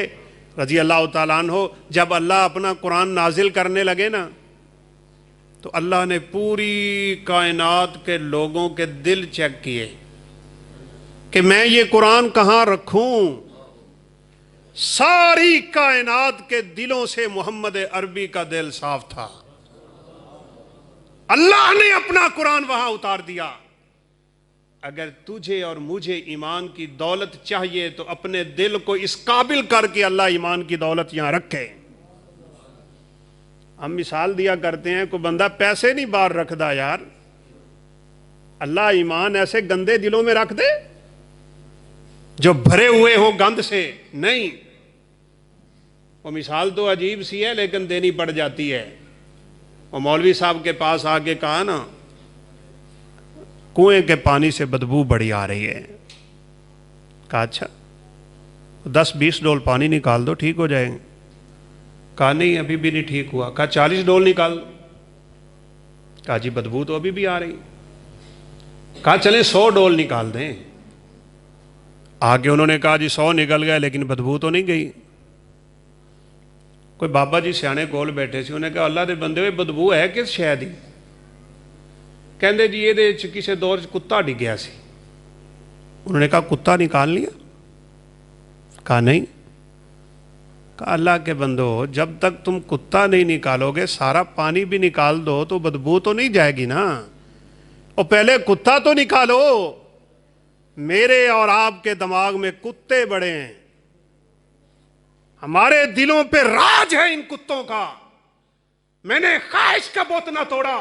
رضی اللہ تعالیٰ عنہ، جب اللہ اپنا قرآن نازل کرنے لگے نا تو اللہ نے پوری کائنات کے لوگوں کے دل چیک کیے کہ میں یہ قرآن کہاں رکھوں. ساری کائنات کے دلوں سے محمد عربی کا دل صاف تھا. اللہ نے اپنا قرآن وہاں اتار دیا. اگر تجھے اور مجھے ایمان کی دولت چاہیے تو اپنے دل کو اس قابل کر کے اللہ ایمان کی دولت یہاں رکھے. ہم مثال دیا کرتے ہیں، کوئی بندہ پیسے نہیں باہر رکھدا یار، اللہ ایمان ایسے گندے دلوں میں رکھ دے جو بھرے ہوئے ہوں گند سے. نہیں، وہ مثال تو عجیب سی ہے لیکن دینی پڑ جاتی ہے. وہ مولوی صاحب کے پاس آ کے کہا نا کنویں کے پانی سے بدبو بڑی آ رہی ہے. کہا اچھا 10-20 ڈول پانی نکال دو ٹھیک ہو جائیں گے. کہا نہیں ابھی بھی نہیں ٹھیک ہوا. کہا 40 ڈول نکال دو. کہا جی بدبو تو ابھی بھی آ رہی. کہا چلیں 100 ڈول نکال دیں. آگے انہوں نے کہا جی 100 نکل گئے لیکن بدبو تو نہیں گئی. کوئی بابا جی سیانے کول بیٹھے سی، انہوں نے کہا اللہ دے بندے ہوئے بدبو ہے کس شے دی؟ کہندے جی یہ کسی دور کتا ڈگیا سی. انہوں نے کہا کتا نکال لیا؟ کہا نہیں. کہا اللہ کے بندو جب تک تم کتا نہیں نکالو گے سارا پانی بھی نکال دو تو بدبو تو نہیں جائے گی نا. اور پہلے کتا تو نکالو. میرے اور آپ کے دماغ میں کتے بڑے ہیں، ہمارے دلوں پہ راج ہے ان کتوں کا. میں نے خواہش کا بت نہ توڑا،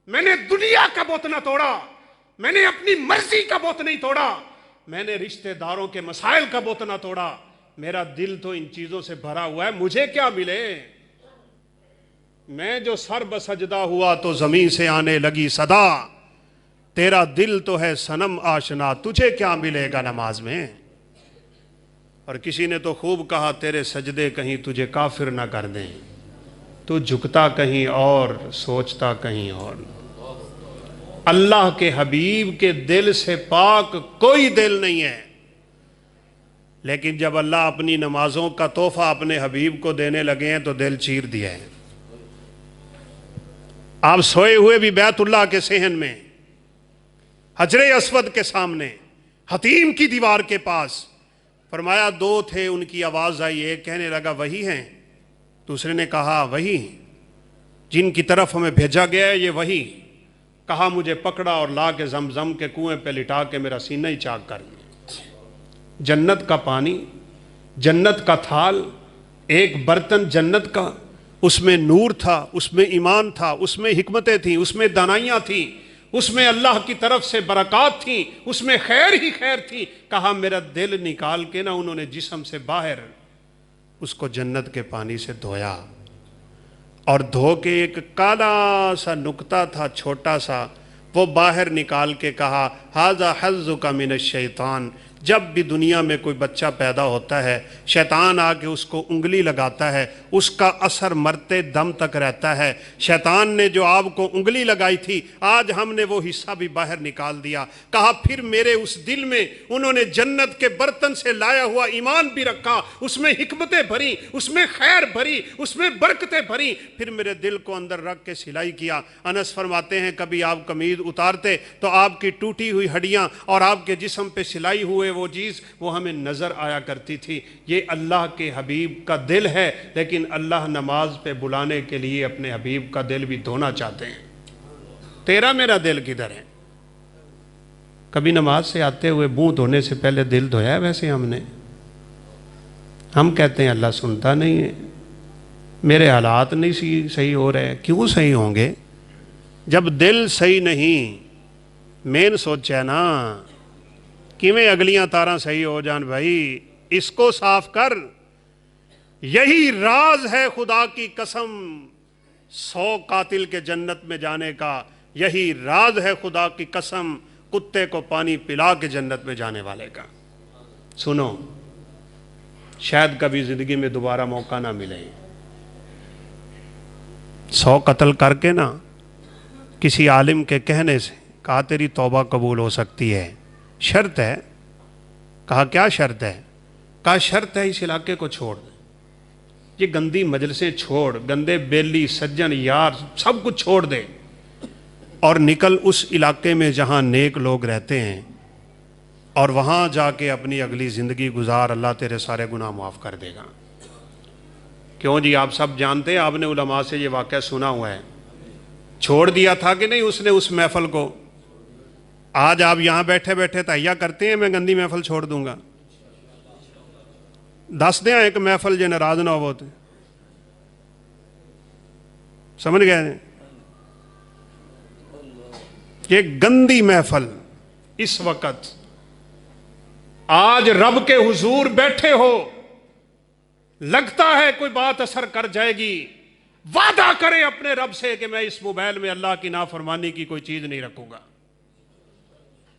میں نے دنیا کا بت نہ توڑا، میں نے اپنی مرضی کا بت نہیں توڑا، میں نے رشتہ داروں کے مسائل کا بت نہ توڑا. میرا دل تو ان چیزوں سے بھرا ہوا ہے، مجھے کیا ملے؟ میں جو سر بسجدہ ہوا تو زمین سے آنے لگی صدا، تیرا دل تو ہے صنم آشنا، تجھے کیا ملے گا نماز میں؟ اور کسی نے تو خوب کہا تیرے سجدے کہیں تجھے کافر نہ کر دیں، تو جھکتا کہیں اور سوچتا کہیں اور. اللہ کے حبیب کے دل سے پاک کوئی دل نہیں ہے. لیکن جب اللہ اپنی نمازوں کا تحفہ اپنے حبیب کو دینے لگے ہیں تو دل چیر دیا ہے. آپ سوئے ہوئے بھی بیت اللہ کے صحن میں، حجر اسود کے سامنے، حتیم کی دیوار کے پاس، فرمایا 2 تھے، ان کی آواز آئی، ایک کہنے لگا وہی ہیں، دوسرے نے کہا وہی جن کی طرف ہمیں بھیجا گیا ہے یہ وہی. کہا مجھے پکڑا اور لا کے زمزم کے کنویں پہ لٹا کے میرا سینہ ہی چاک کر دیا. جنت کا پانی، جنت کا تھال، ایک برتن جنت کا، اس میں نور تھا، اس میں ایمان تھا، اس میں حکمتیں تھیں، اس میں دانائیاں تھیں، اس میں اللہ کی طرف سے برکات تھیں، اس میں خیر ہی خیر تھی. کہا میرا دل نکال کے نا انہوں نے جسم سے باہر اس کو جنت کے پانی سے دھویا، اور دھو کے ایک کالا سا نقطہ تھا چھوٹا سا، وہ باہر نکال کے کہا ھذا حظک من الشیطان. جب بھی دنیا میں کوئی بچہ پیدا ہوتا ہے شیطان آ کے اس کو انگلی لگاتا ہے، اس کا اثر مرتے دم تک رہتا ہے. شیطان نے جو آپ کو انگلی لگائی تھی آج ہم نے وہ حصہ بھی باہر نکال دیا. کہا پھر میرے اس دل میں انہوں نے جنت کے برتن سے لایا ہوا ایمان بھی رکھا، اس میں حکمتیں بھری، اس میں خیر بھری، اس میں برکتیں بھری، پھر میرے دل کو اندر رکھ کے سلائی کیا. انس فرماتے ہیں کبھی آپ قمیض اتارتے تو آپ کی ٹوٹی ہوئی ہڈیاں اور آپ کے جسم پہ سلائی ہوئے وہ چیز وہ ہمیں نظر آیا کرتی تھی. یہ اللہ کے حبیب کا دل ہے، لیکن اللہ نماز پہ بلانے کے لیے اپنے حبیب کا دل بھی دھونا چاہتے ہیں. تیرا میرا دل کدھر ہے؟ کبھی نماز سے آتے ہوئے منہ دھونے سے پہلے دل دھویا ہے ویسے ہم نے؟ ہم کہتے ہیں اللہ سنتا نہیں ہے، میرے حالات نہیں صحیح ہو رہے. کیوں صحیح ہوں گے جب دل صحیح نہیں؟ مین سوچے نا کیویں اگلیاں تاراں صحیح ہو جان بھائی، اس کو صاف کر. یہی راز ہے خدا کی قسم 100 قاتل کے جنت میں جانے کا، یہی راز ہے خدا کی قسم کتے کو پانی پلا کے جنت میں جانے والے کا. سنو، شاید کبھی زندگی میں دوبارہ موقع نہ ملے. 100 قتل کر کے نا کسی عالم کے کہنے سے کہا تیری توبہ قبول ہو سکتی ہے، شرط ہے. کہا کیا شرط ہے؟ کہا شرط ہے اس علاقے کو چھوڑ دے، یہ گندی مجلسیں چھوڑ، گندے بیلی سجن یار سب کچھ چھوڑ دے اور نکل اس علاقے میں جہاں نیک لوگ رہتے ہیں اور وہاں جا کے اپنی اگلی زندگی گزار، اللہ تیرے سارے گناہ معاف کر دے گا. کیوں جی؟ آپ سب جانتے ہیں، آپ نے علماء سے یہ واقعہ سنا ہوا ہے. چھوڑ دیا تھا کہ نہیں اس نے اس محفل کو؟ آج آپ یہاں بیٹھے بیٹھے تہیا کرتے ہیں میں گندی محفل چھوڑ دوں گا؟ دس دیں ایک محفل جو ناراض نہ ہو، سمجھ گئے؟ یہ گندی محفل اس وقت آج رب کے حضور بیٹھے ہو، لگتا ہے کوئی بات اثر کر جائے گی، وعدہ کریں اپنے رب سے کہ میں اس موبائل میں اللہ کی نافرمانی کی کوئی چیز نہیں رکھوں گا.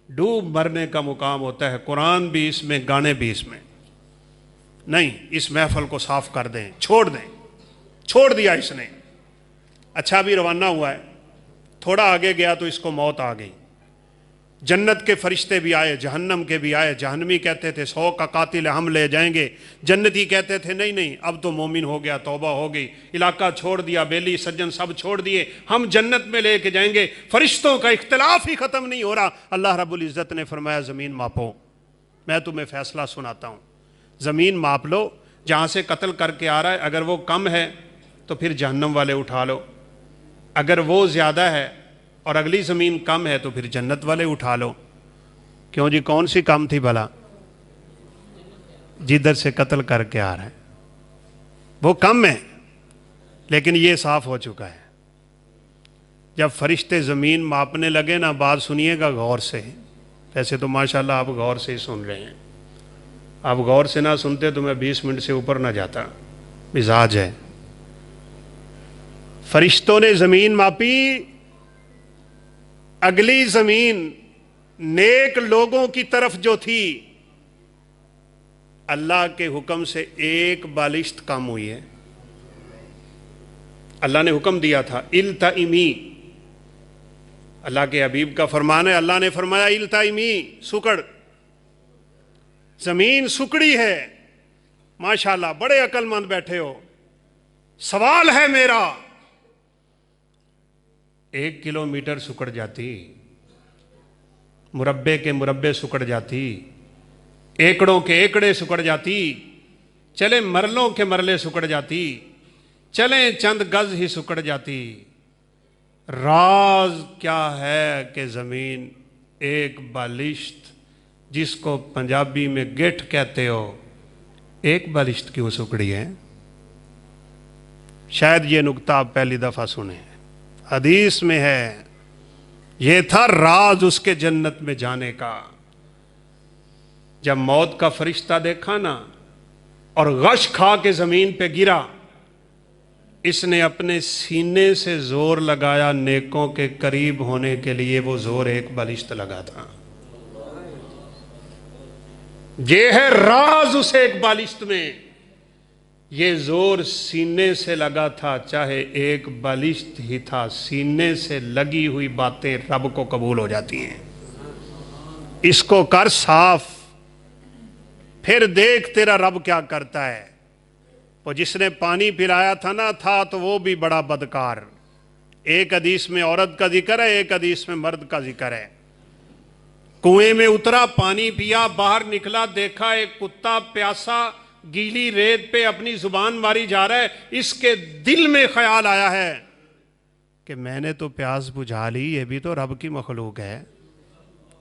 ڈوب مرنے کا مقام ہوتا ہے. قرآن بھی اس میں، گانے بھی اس میں. نہیں، اس محفل کو صاف کر دیں، چھوڑ دیں. چھوڑ دیا اس نے. اچھا بھی روانہ ہوا ہے، تھوڑا آگے گیا تو اس کو موت آ گئی. جنت کے فرشتے بھی آئے، جہنم کے بھی آئے. جہنمی کہتے تھے 100 کا قاتل ہم لے جائیں گے، جنتی کہتے تھے نہیں نہیں اب تو مومن ہو گیا، توبہ ہو گئی، علاقہ چھوڑ دیا، بیلی سجن سب چھوڑ دیے، ہم جنت میں لے کے جائیں گے. فرشتوں کا اختلاف ہی ختم نہیں ہو رہا. اللہ رب العزت نے فرمایا زمین ماپو، میں تمہیں فیصلہ سناتا ہوں. زمین ماپ لو، جہاں سے قتل کر کے آ رہا ہے اگر وہ کم ہے تو پھر جہنم والے اٹھا لو، اگر وہ زیادہ ہے اور اگلی زمین کم ہے تو پھر جنت والے اٹھا لو. کیوں جی؟ کون سی کم تھی بھلا؟ جدھر سے قتل کر کے آ رہا ہے وہ کم ہے، لیکن یہ صاف ہو چکا ہے. جب فرشتے زمین ماپنے لگے نا، بات سنیے گا غور سے. ویسے تو ماشاءاللہ آپ غور سے ہی سن رہے ہیں، آپ غور سے نہ سنتے تو میں 20 منٹ سے اوپر نہ جاتا، مزاج ہے. فرشتوں نے زمین ماپی، اگلی زمین نیک لوگوں کی طرف جو تھی اللہ کے حکم سے 1 بالشت کم ہوئی ہے. اللہ نے حکم دیا تھا التئمی، اللہ کے حبیب کا فرمان ہے، اللہ نے فرمایا التئمی، سکڑ. زمین سکڑی ہے. ماشاءاللہ بڑے عقل مند بیٹھے ہو. سوال ہے میرا، 1 کلومیٹر سکڑ جاتی، مربع کے مربع سکڑ جاتی، ایکڑوں کے ایکڑے سکڑ جاتی، چلے مرلوں کے مرلے سکڑ جاتی، چلیں چند گز ہی سکڑ جاتی. راز کیا ہے کہ زمین 1 بالشت، جس کو پنجابی میں گٹھ کہتے ہو، 1 بالشت کیوں سکڑی ہے؟ شاید یہ نکتہ آپ پہلی دفعہ سنیں. حدیث میں ہے یہ تھا راز اس کے جنت میں جانے کا. جب موت کا فرشتہ دیکھا نا اور غش کھا کے زمین پہ گرا، اس نے اپنے سینے سے زور لگایا نیکوں کے قریب ہونے کے لیے. وہ زور 1 بالشت لگا تھا. یہ ہے راز اس 1 بالشت میں. یہ زور سینے سے لگا تھا، چاہے 1 بالشت ہی تھا. سینے سے لگی ہوئی باتیں رب کو قبول ہو جاتی ہیں. اس کو کر صاف، پھر دیکھ تیرا رب کیا کرتا ہے. وہ جس نے پانی پلایا تھا نا، تھا تو وہ بھی بڑا بدکار. ایک حدیث میں عورت کا ذکر ہے، ایک حدیث میں مرد کا ذکر ہے. کنویں میں اترا، پانی پیا، باہر نکلا، دیکھا ایک کتا پیاسا گیلی ریت پہ اپنی زبان ماری جا رہا ہے. اس کے دل میں خیال آیا ہے کہ میں نے تو پیاس بجھا لی، یہ بھی تو رب کی مخلوق ہے.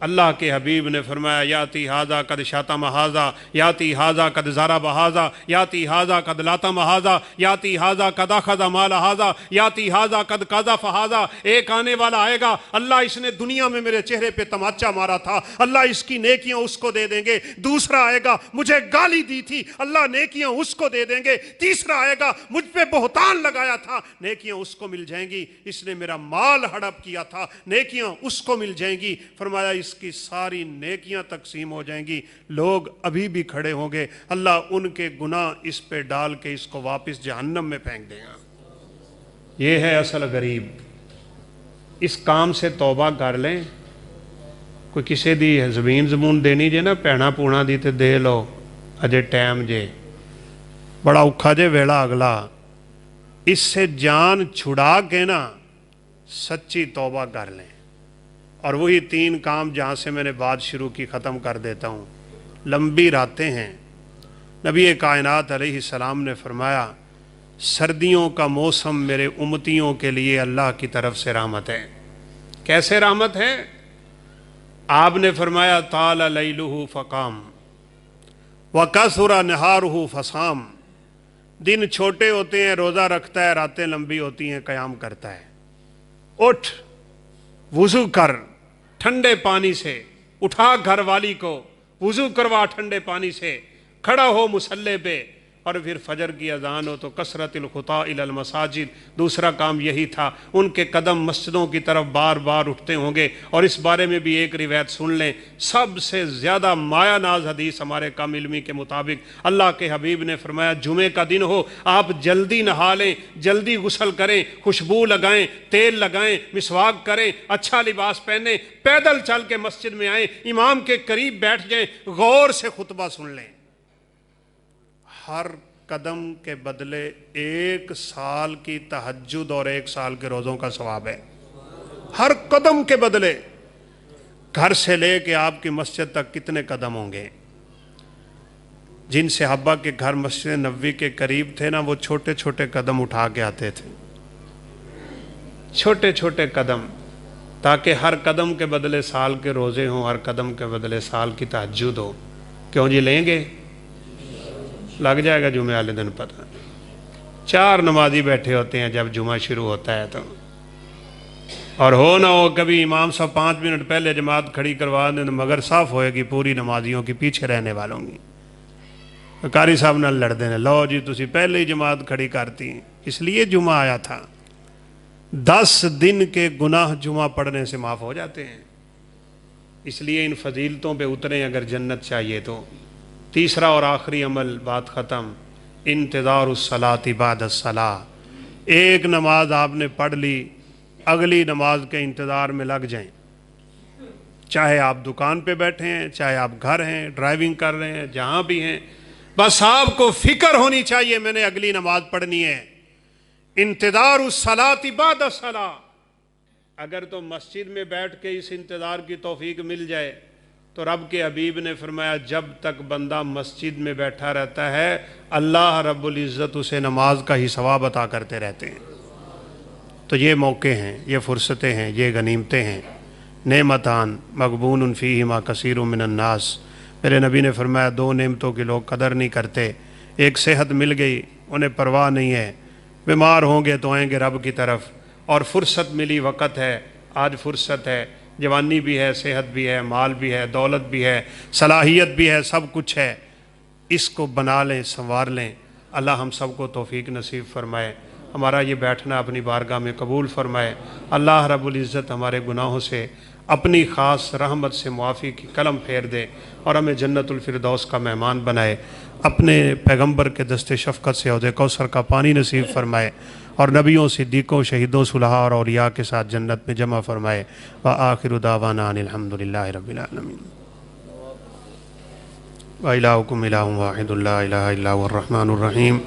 اللہ کے حبیب نے فرمایا یاتی حاضہ قد شاتم حاضہ یاتی حاضہ قد ضرب حاضہ یاتی حاضہ قد لاتم حاضہ یاتی حاضہ قد اخذ مال حاضہ یاتی حاضہ قد قذف حاضہ، ایک آنے والا آئے گا، اللہ اس نے دنیا میں میرے چہرے پہ تماچا مارا تھا، اللہ اس کی نیکیاں اس کو دے دیں گے۔ دوسرا آئے گا مجھے گالی دی تھی، اللہ نیکیاں اس کو دے دیں گے۔ تیسرا آئے گا مجھ پہ بہتان لگایا تھا، نیکیاں اس کو مل جائیں گی۔ اس نے میرا مال ہڑپ کیا تھا، نیکیاں اس کو مل جائیں گی۔ فرمایا اس کی ساری نیکیاں تقسیم ہو جائیں گی، لوگ ابھی بھی کھڑے ہوں گے، اللہ ان کے گناہ اس پہ ڈال کے اس کو واپس جہنم میں پھینک دے گا۔ یہ ہے اصل غریب۔ اس کام سے توبہ کر لیں۔ کوئی کسی دی زمین دینی جے نا پینا پونا دی تے دے لو، اجے ٹائم جے، بڑا اوکھا جے ویلا اگلا۔ اس سے جان چھڑا کے نا سچی توبہ کر لیں۔ اور وہی 3 کام جہاں سے میں نے بات شروع کی ختم کر دیتا ہوں۔ لمبی راتیں ہیں، نبی کائنات علیہ السلام نے فرمایا سردیوں کا موسم میرے امتیوں کے لیے اللہ کی طرف سے رحمت ہے۔ کیسے رحمت ہے؟ آپ نے فرمایا طال لیلہ فقام وکثر نہارہ فصام، دن چھوٹے ہوتے ہیں روزہ رکھتا ہے، راتیں لمبی ہوتی ہیں قیام کرتا ہے۔ اٹھ وضو کر ٹھنڈے پانی سے، اٹھا گھر والی کو وضو کروا ٹھنڈے پانی سے، کھڑا ہو مصلی پہ، اور پھر فجر کی اذان ہو تو کثرت الخطا الی المساجد۔ دوسرا کام یہی تھا، ان کے قدم مسجدوں کی طرف بار بار اٹھتے ہوں گے۔ اور اس بارے میں بھی ایک روایت سن لیں، سب سے زیادہ مایہ ناز حدیث ہمارے کم علمی کے مطابق اللہ کے حبیب نے فرمایا جمعے کا دن ہو، آپ جلدی نہا لیں، جلدی غسل کریں، خوشبو لگائیں، تیل لگائیں، مسواک کریں، اچھا لباس پہنیں، پیدل چل کے مسجد میں آئیں، امام کے قریب بیٹھ جائیں، غور سے خطبہ سن لیں۔ ہر قدم کے بدلے 1 سال کی تہجد اور 1 سال کے روزوں کا ثواب ہے۔ ہر قدم کے بدلے۔ گھر سے لے کے آپ کی مسجد تک کتنے قدم ہوں گے؟ جن صحابہ کے گھر مسجد نبوی کے قریب تھے نا، وہ چھوٹے چھوٹے قدم اٹھا کے آتے تھے، چھوٹے چھوٹے قدم، تاکہ ہر قدم کے بدلے سال کے روزے ہوں، ہر قدم کے بدلے سال کی تہجد ہو۔ کیوں جی لیں گے؟ لگ جائے گا جمعہ والے دن پتہ۔ 4 نمازی بیٹھے ہوتے ہیں جب جمعہ شروع ہوتا ہے تو، اور ہو نہ ہو کبھی امام صاحب 5 منٹ پہلے جماعت کھڑی کروا دیں تو مگر صاف ہوئے گی پوری نمازیوں کی پیچھے رہنے والوں کی۔ قاری صاحب نہ لڑ دینے، لو جی تسی پہلے ہی جماعت کھڑی کرتی ہیں، اس لیے جمعہ آیا تھا۔ 10 دن کے گناہ جمعہ پڑھنے سے معاف ہو جاتے ہیں، اس لیے ان فضیلتوں پہ اتریں اگر جنت چاہیے تو۔ تیسرا اور آخری عمل، بات ختم، انتظار الصلاۃ بعد الصلاۃ۔ ایک نماز آپ نے پڑھ لی، اگلی نماز کے انتظار میں لگ جائیں، چاہے آپ دکان پہ بیٹھے ہیں، چاہے آپ گھر ہیں، ڈرائیونگ کر رہے ہیں، جہاں بھی ہیں، بس آپ کو فکر ہونی چاہیے میں نے اگلی نماز پڑھنی ہے۔ انتظار الصلاۃ بعد الصلاۃ۔ اگر تو مسجد میں بیٹھ کے اس انتظار کی توفیق مل جائے تو رب کے حبیب نے فرمایا جب تک بندہ مسجد میں بیٹھا رہتا ہے اللہ رب العزت اسے نماز کا ہی ثواب عطا کرتے رہتے ہیں۔ تو یہ موقع ہیں، یہ فرصتیں ہیں، یہ غنیمتیں ہیں۔ نعمتان مغبون فیہما کثیر من الناس، میرے نبی نے فرمایا 2 نعمتوں کی لوگ قدر نہیں کرتے۔ ایک صحت مل گئی، انہیں پرواہ نہیں ہے، بیمار ہوں گے تو آئیں گے رب کی طرف۔ اور فرصت ملی، وقت ہے، آج فرصت ہے، جوانی بھی ہے، صحت بھی ہے، مال بھی ہے، دولت بھی ہے، صلاحیت بھی ہے، سب کچھ ہے، اس کو بنا لیں، سنوار لیں۔ اللہ ہم سب کو توفیق نصیب فرمائے، ہمارا یہ بیٹھنا اپنی بارگاہ میں قبول فرمائے۔ اللہ رب العزت ہمارے گناہوں سے اپنی خاص رحمت سے معافی کی قلم پھیر دے اور ہمیں جنت الفردوس کا مہمان بنائے، اپنے پیغمبر کے دست شفقت سے حوض کوثر کا پانی نصیب فرمائے اور نبیوں، صدیقوں، شہیدوں، صلحاء اور اولیاء کے ساتھ جنت میں جمع فرمائے۔ وآخر دعوانا ان الحمدللہ رب العالمین۔ وإلہکم الہ واحد لا الہ الا هو الرحمن الرحیم۔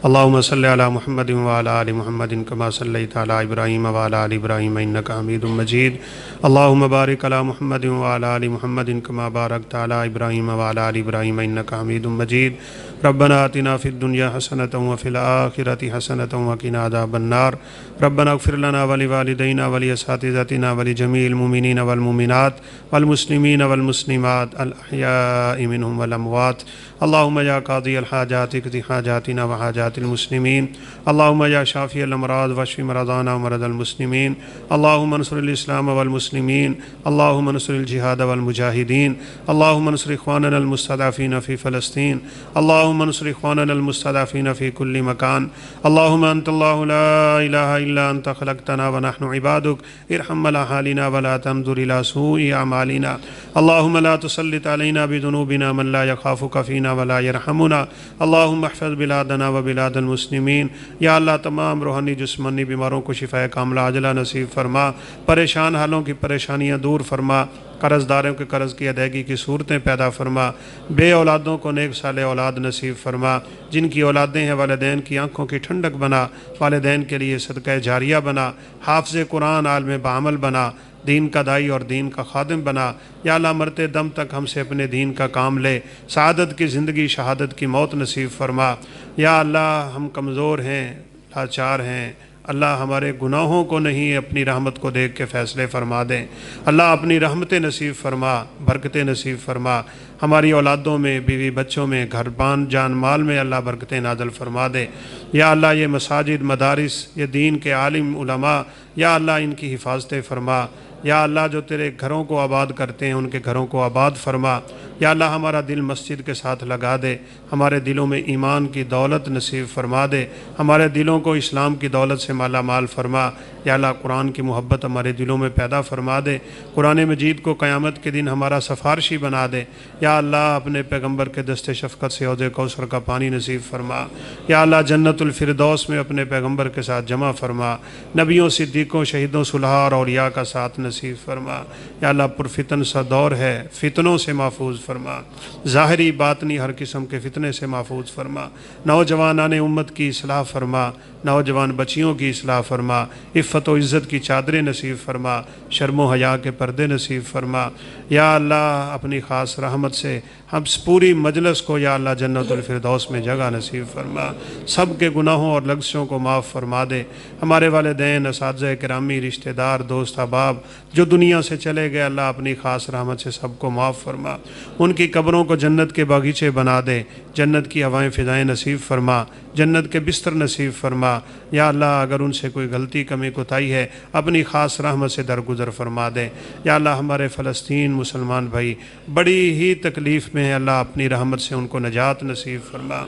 اللہم صلی علی محمد وعلی آل محمد کما صلیت علی ابراہیم وعلی آل ابراہیم انک حمید مجید۔ اللہم بارک علی محمد وعلی آل محمد کما بارکت علی ابراہیم وعلی آل ابراہیم انک حمید مجید۔ ربنا آتنا فی الدنیا حسنۃ وفی الآخرۃ حسنۃ وقنا عذاب النار ربنا اغفر لنا ولوالدینا ولاساتذتنا ولجمیع المؤمنین والمؤمنات والمسلمین والمسلمات الاحیاء منهم والاموات اللهم یا قاضی الحاجات اقض حاجاتنا وحاجات المسلمین اللهم یا شافی الامراض واشف مرضانا ومرضى المسلمین اللهم انصر الاسلام والمسلمین اللهم انصر الجهاد والمجاهدین اللهم انصر اخواننا المستضعفین فی فلسطین اللهم انصر اخواننا المستضعفین فی كل مکان اللهم انت اللہ لا الہ الا انت خلقتنا ونحن عبادك ارحم على حالنا ولا تنظر الى سوء اعمالنا اللهم لا تسلط علينا بذنوبنا من لا يخافك فينا ولا يرحمنا اللهم احفظ بلادنا وبلاد المسلمین یا اللہ تمام روحانی جسمانی بیماروں کو شفاء کاملہ عاجلہ نصیب فرما پریشان حالوں کی پریشانیاں دور فرما قرض داروں کے قرض کی ادائیگی کی صورتیں پیدا فرما بے اولادوں کو نیک صالح اولاد نصیب فرما جن کی اولادیں ہیں والدین کی آنکھوں کی ٹھنڈک بنا والدین کے لیے صدقہ جاریہ بنا حافظ قرآن عالم بعمل بنا دین کا دائی اور دین کا خادم بنا یا اللہ مرتے دم تک ہم سے اپنے دین کا کام لے سعادت کی زندگی شہادت کی موت نصیب فرما یا اللہ ہم کمزور ہیں لاچار ہیں اللہ ہمارے گناہوں کو نہیں اپنی رحمت کو دیکھ کے فیصلے فرما دیں اللہ اپنی رحمتیں نصیب فرما برکتیں نصیب فرما ہماری اولادوں میں بیوی بچوں میں گھر بان جان مال میں اللہ برکتیں نازل فرما دے یا اللہ یہ مساجد مدارس یہ دین کے عالم علماء یا اللہ ان کی حفاظتیں فرما یا اللہ جو تیرے گھروں کو آباد کرتے ہیں ان کے گھروں کو آباد فرما یا اللہ ہمارا دل مسجد کے ساتھ لگا دے ہمارے دلوں میں ایمان کی دولت نصیب فرما دے ہمارے دلوں کو اسلام کی دولت سے مالا مال فرما یا اللہ قرآن کی محبت ہمارے دلوں میں پیدا فرما دے قرآن مجید کو قیامت کے دن ہمارا سفارشی بنا دے یا اللہ اپنے پیغمبر کے دست شفقت سے حوض کوثر کا پانی نصیب فرما یا اللہ جنت الفردوس میں اپنے پیغمبر کے ساتھ جمع فرما نبیوں صدیقوں شہیدوں صلحاء اور اولیاء کا ساتھ نصیب فرما یا اللہ پرفتن سا دور ہے فتنوں سے محفوظ فرما ظاہری باطنی ہر قسم کے فتنے سے محفوظ فرما نوجوانان امت کی اصلاح فرما نوجوان بچیوں کی اصلاح فرما عفت و عزت کی چادریں نصیب فرما شرم و حیا کے پردے نصیب فرما یا اللہ اپنی خاص رحمت سے ہم پوری مجلس کو یا اللہ جنت الفردوس میں جگہ نصیب فرما سب کے گناہوں اور لغزشوں کو معاف فرما دے ہمارے والدین اساتذہ کرامی رشتہ دار دوست احباب جو دنیا سے چلے گئے اللہ اپنی خاص رحمت سے سب کو معاف فرما ان کی قبروں کو جنت کے باغیچے بنا دے جنت کی ہوائیں فضائیں نصیب فرما جنت کے بستر نصیب فرما یا اللہ اگر ان سے کوئی غلطی کمی کوتاہی ہے اپنی خاص رحمت سے درگزر فرما دے یا اللہ ہمارے فلسطین مسلمان بھائی بڑی ہی تکلیف میں ہیں اللہ اپنی رحمت سے ان کو نجات نصیب فرما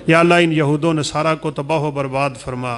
یا اللہ ان یہود و نصارہ کو تباہ و برباد فرما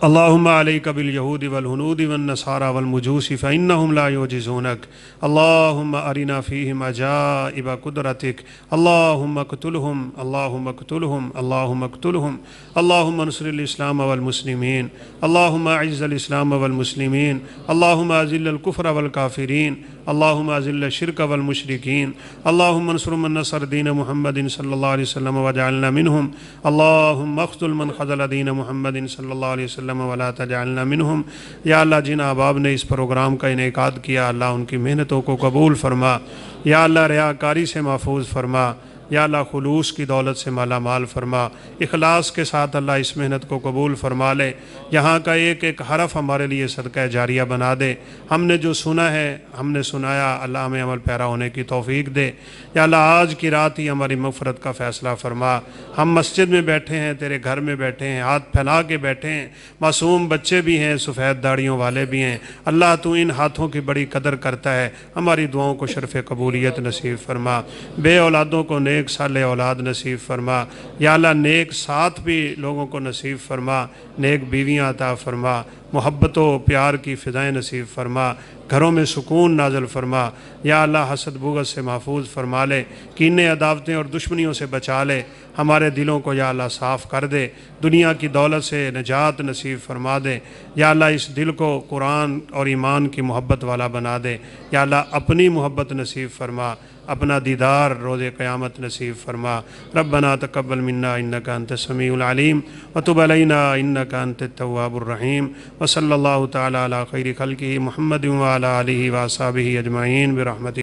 اللہم علیک بالیہود والہنود والنصارى والمجوس فإنہم لا یعجزونک اللہم ارنا فیہم عجائب قدرتک اللہم اقتلہم اللہم اقتلہم اللہم اقتلہم اللہم انصر الاسلام والمسلمین اللہم اعز الاسلام والمسلمین اللہم اذل الکفر والکافرین اللہم اذل الشرک والمشرکین اللہم انصر من نصر دین محمد صلی اللہ علیہ وسلم وجعلنا منہم اللہم اخذل من خذل دین محمد صلی اللہ علیہ وسلم ولا تجعلنا منہم یا اللہ جن احباب نے اس پروگرام کا انعقاد کیا اللہ ان کی محنتوں کو قبول فرما یا اللہ ریاکاری سے محفوظ فرما یا اللہ خلوص کی دولت سے مالا مال فرما اخلاص کے ساتھ اللہ اس محنت کو قبول فرما لے یہاں کا ایک ایک حرف ہمارے لیے صدقہ جاریہ بنا دے ہم نے جو سنا ہے ہم نے سنایا اللہ ہمیں عمل پیرا ہونے کی توفیق دے یا اللہ آج کی رات ہی ہماری مغفرت کا فیصلہ فرما ہم مسجد میں بیٹھے ہیں تیرے گھر میں بیٹھے ہیں ہاتھ پھیلا کے بیٹھے ہیں معصوم بچے بھی ہیں سفید داڑیوں والے بھی ہیں اللہ تو ان ہاتھوں کی بڑی قدر کرتا ہے ہماری دعاؤں کو شرف قبولیت نصیب فرما بے اولادوں کو نیک صالح اولاد نصیب فرما یا اللہ نیک ساتھ بھی لوگوں کو نصیب فرما نیک بیویاں عطا فرما محبت و پیار کی فضائیں نصیب فرما گھروں میں سکون نازل فرما یا اللہ حسد بغض سے محفوظ فرما لے کینے عداوتیں اور دشمنیوں سے بچا لے ہمارے دلوں کو یا اللہ صاف کر دے دنیا کی دولت سے نجات نصیب فرما دے یا اللہ اس دل کو قرآن اور ایمان کی محبت والا بنا دے یا اللہ اپنی محبت نصیب فرما اپنا دیدار روز قیامت نصیب فرما ربنا تقبل منا انک انت السمیع العلیم وتب علینا انک انت التواب الرحیم وصلی اللہ تعالی علی خیر خلقہ محمد وعلی آلہ واصحابہ اجمعین برحمتہ